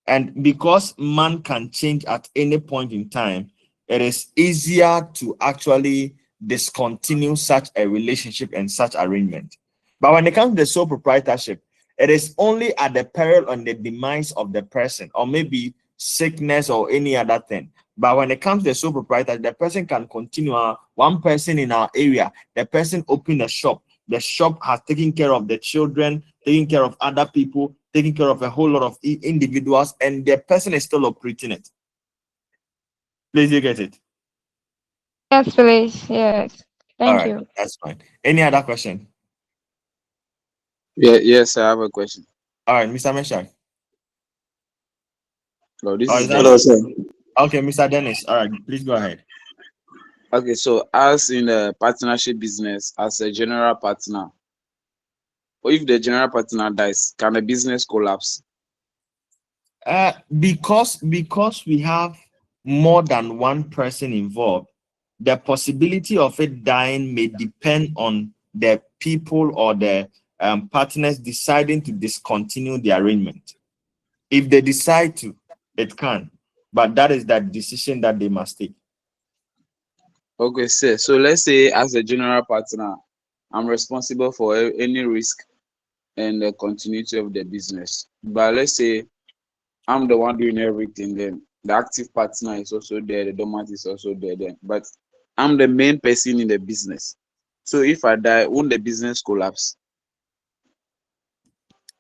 And because man can change at any point in time, it is easier to actually discontinue such a relationship and such arrangement. But when it comes to the sole proprietorship, it is only at the peril and the demise of the person, or maybe sickness or any other thing. But when it comes to the sole proprietorship, the person can continue. One person in our area, the person opened a shop. The shop has taken care of the children, taking care of other people, taking care of a whole lot of individuals, and the person is still operating it. Please, you get it? Yes, please. Yes. Thank you. That's fine. Any other question? Yes, I have a question. All right, Mr. Meshach. Hello, this Oh, is hello, Dennis. sir. Okay, Mr. Dennis. All right, please go ahead. Okay, so as in a partnership business, as a general partner, or if the general partner dies, can the business collapse? Because we have more than one person involved, the possibility of it dying may depend on the people or the partners deciding to discontinue the arrangement. If they decide to, it can, but that is that decision that they must take. Okay, sir. So let's say as a general partner, I'm responsible for any risk and the continuity of the business. But let's say I'm the one doing everything, then the active partner is also there, the dormant is also there, then. But I'm the main person in the business. So if I die, won't the business collapse?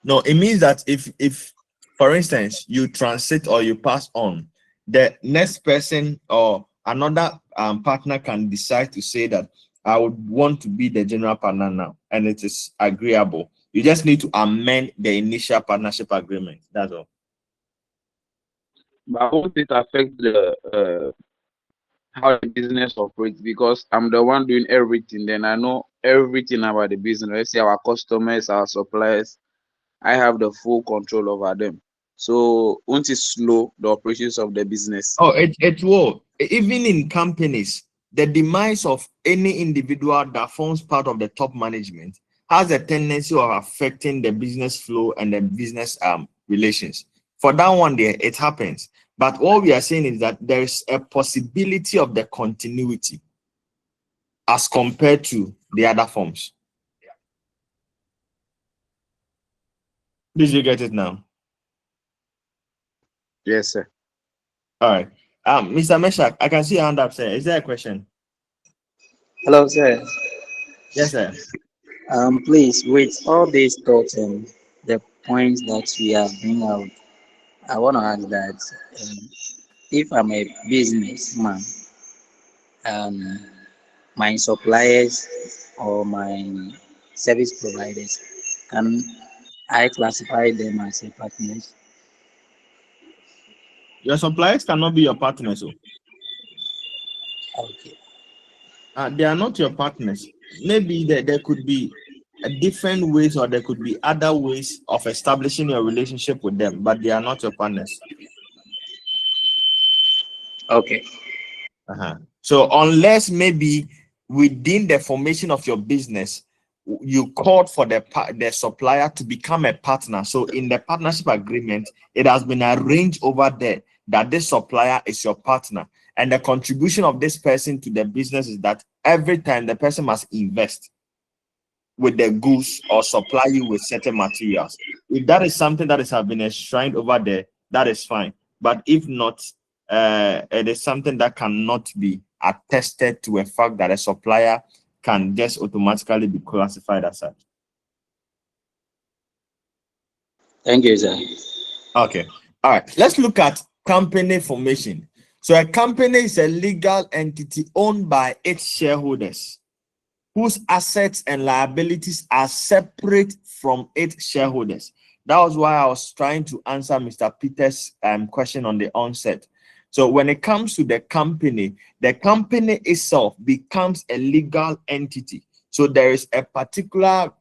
No, it means that if for instance you transit or you pass on, the next person or another partner can decide to say that I would want to be the general partner now, and it is agreeable. You just need to amend the initial partnership agreement. That's all. But won't it affect the how the business operates? Because I'm the one doing everything, then I know everything about the business. Let's say our customers, our suppliers, I have the full control over them. So won't it slow the operations of the business? Oh, it will. Even in companies, the demise of any individual that forms part of the top management has a tendency of affecting the business flow and the business relations. For that one there, it happens. But what we are saying is that there is a possibility of the continuity as compared to the other forms. Did you get it now? Yes, sir. All right. Mr. Meshach, I can see your hand up, sir. Is there a question? Hello, sir. Yes, sir. Please, with all these thoughts and the points that we have bring out, I want to ask that if I'm a businessman, my suppliers or my service providers, can I classify them as a partners? Your suppliers cannot be your partners. Okay. They are not your partners. Maybe there could be different ways, or there could be other ways of establishing your relationship with them, but they are not your partners. Okay. So unless maybe within the formation of your business, you called for the supplier to become a partner. So in the partnership agreement, it has been arranged over there that this supplier is your partner. And the contribution of this person to the business is that every time the person must invest with the goods or supply you with certain materials. If that is something that has been enshrined over there, that is fine. But if not, it is something that cannot be attested to a fact that a supplier can just automatically be classified as such. Thank you, sir. Okay. All right. Let's look at company formation. So a company is a legal entity owned by its shareholders, whose assets and liabilities are separate from its shareholders. That was why I was trying to answer Mr. Peter's question on the onset. So when it comes to the company itself becomes a legal entity. So there is a particular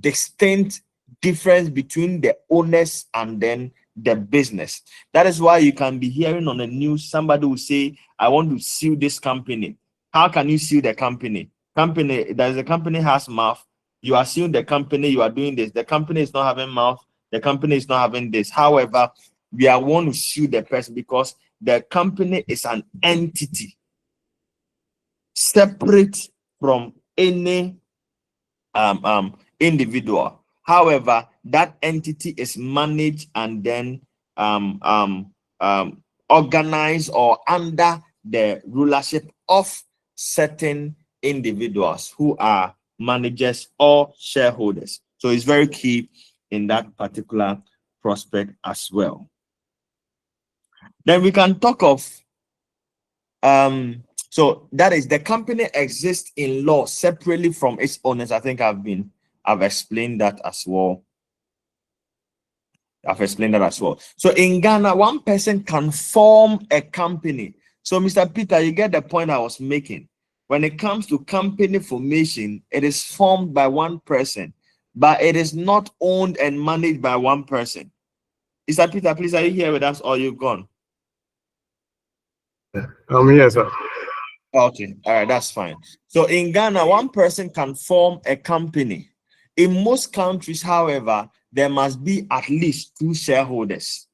distinct difference between the owners and then the business. That is why you can be hearing on the news somebody will say, I want to sue this company. How can you sue the company? The company has mouth. You are suing the company, you are doing this. The company is not having mouth, the company is not having this. However, we are want to sue the person because the company is an entity separate from any individual. However, that entity is managed and then organized or under the rulership of certain individuals who are managers or shareholders. So it's very key in that particular prospect as well. Then we can talk of so that is the company exists in law separately from its owners. I think I've explained that as well. So in Ghana, one person can form a company. So Mr. Peter, you get the point I was making. When it comes to company formation, it is formed by one person, but it is not owned and managed by one person. Mr. Peter, please, are you here with us or you've gone? Yes, sir. Okay, all right, that's fine. So in Ghana, one person can form a company. In most countries, however, there must be at least 2 shareholders.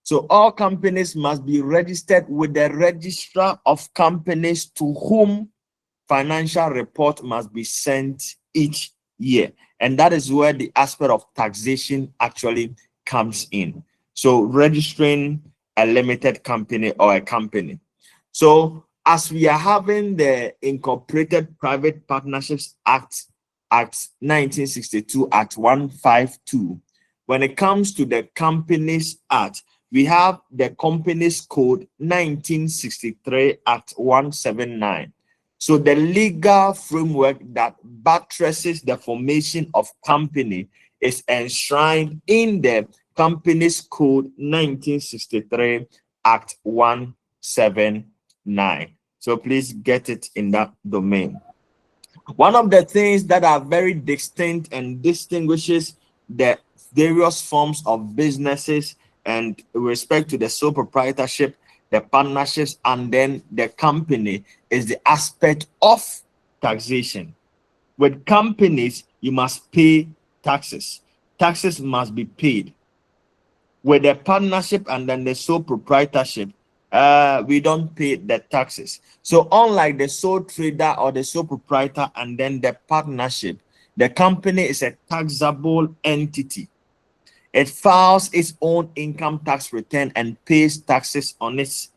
So all companies must be registered with the registrar of companies to whom financial report must be sent each year. And that is where the aspect of taxation actually comes in. So registering a limited company or a company. So as we are having the Incorporated Private Partnerships Act 1962 Act 152, when it comes to the Companies Act, we have the Companies Code 1963 Act 179. So the legal framework that buttresses the formation of company is enshrined in the Companies Code 1963 Act 179. So please get it in that domain. One of the things that are very distinct and distinguishes the various forms of businesses and with respect to the sole proprietorship, the partnerships, and then the company is the aspect of taxation. With companies, you must pay taxes. Taxes must be paid. With the partnership and then the sole proprietorship, we don't pay the taxes. So unlike the sole trader or the sole proprietor and then the partnership, the company is a taxable entity. It files its own income tax return and pays taxes on its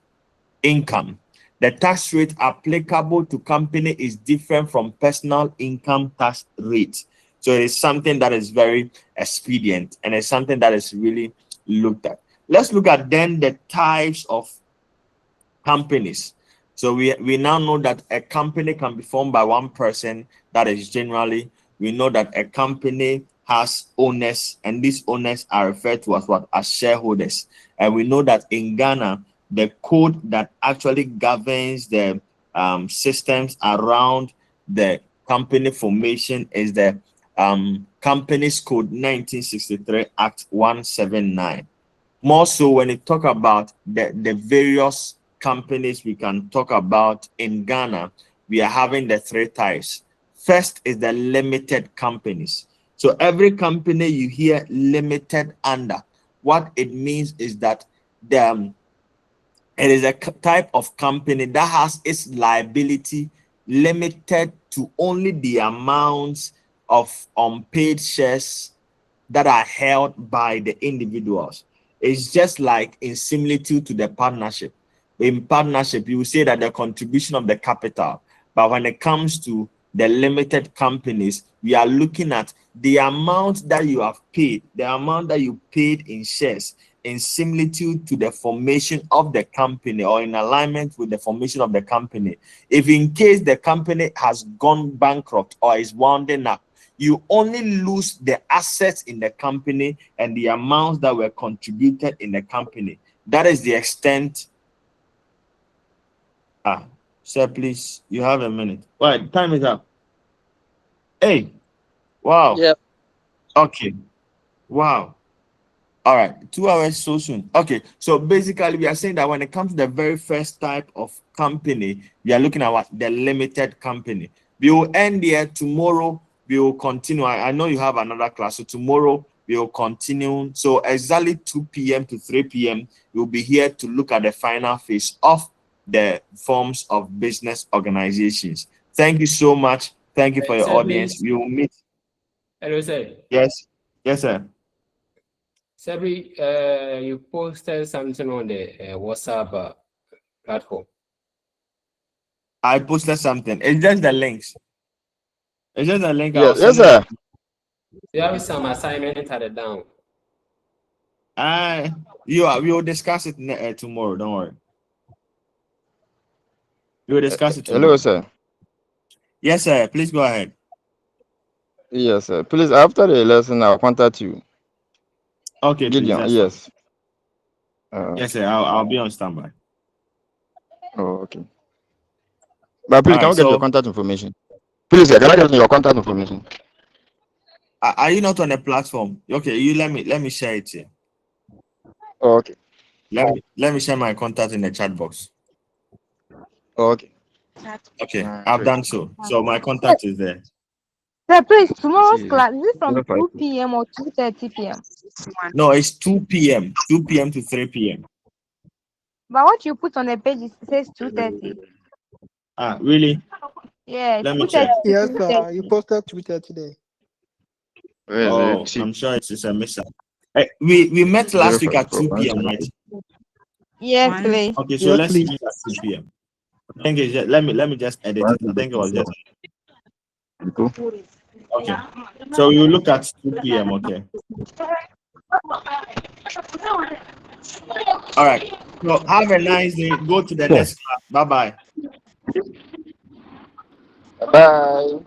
income. The tax rate applicable to company is different from personal income tax rate. So it is something that is very expedient and it's something that is really looked at. Let's look at then the types of companies. So we now know that a company can be formed by one person. That is generally, we know that a company has owners, and these owners are referred to as what? As shareholders. And we know that in Ghana, the code that actually governs the systems around the company formation is the Companies Code 1963 Act 179. More so when it talk about the various companies we can talk about in Ghana, we are having the three types. First is the limited companies. So every company you hear limited under, what it means is that it is a type of company that has its liability limited to only the amounts of unpaid shares that are held by the individuals. It's just like in similitude to the partnership. In partnership, you will say that the contribution of the capital, but when it comes to the limited companies, we are looking at the amount that you have paid, the amount that you paid in shares, in similitude to the formation of the company or in alignment with the formation of the company. If in case the company has gone bankrupt or is winding up, you only lose the assets in the company and the amounts that were contributed in the company. That is the extent. Sir, please, you have a minute. Right, time is up. Hey, wow. Yep. Okay, wow. All right, 2 hours so soon. Okay, so basically we are saying that when it comes to the very first type of company, we are looking at what? The limited company. We will end here. Tomorrow we will continue. I know you have another class, so tomorrow we will continue. So exactly 2 p.m. to 3 p.m. we'll be here to look at the final phase of the forms of business organizations. Thank you so much. Thank you for your Sir, audience. please. We will meet. Hello, sir. Yes, yes, sir. Sabri, you posted something on the WhatsApp platform. I posted something. It's just the links. It's just the link. Yes, I'll yes, send sir. it. You have some assignment at the down. We will discuss it tomorrow. Don't worry. We will discuss it tomorrow. Hello, sir. Yes, sir. Please go ahead. Yes, sir. Please, after the lesson, I'll contact you. Okay, please. Gideon, That's yes. fine. Yes, sir. I'll be on standby. Oh, okay. But please, All can right. we get your So, contact information? Please, sir, can I get your contact information? are you not on the platform? Okay, you let me share it here. Oh, okay. Let me share my contact in the chat box. Oh, okay. Okay, I've done so. So my Sir, contact is there. sir, please, tomorrow's See, class, is it from 05. 2 p.m. or 2:30 p.m.? No, it's 2 p.m. 2 p.m. to 3 p.m. But what you put on the page says 2:30. Really? Yeah, Let me 2:30 check. to Yes, sir. You 3:30. posted Twitter today. Where is Oh, it? I'm sure it's a mix-up. We met last week at 2 p.m., right? Yes, please. Okay, so Yes, let's please. meet at 2 p.m. I think it's just, let me just edit it. I think it was just okay. So you look at 2 p.m. Okay. All right. So have a nice day. Go to the next class. Bye-bye. Bye.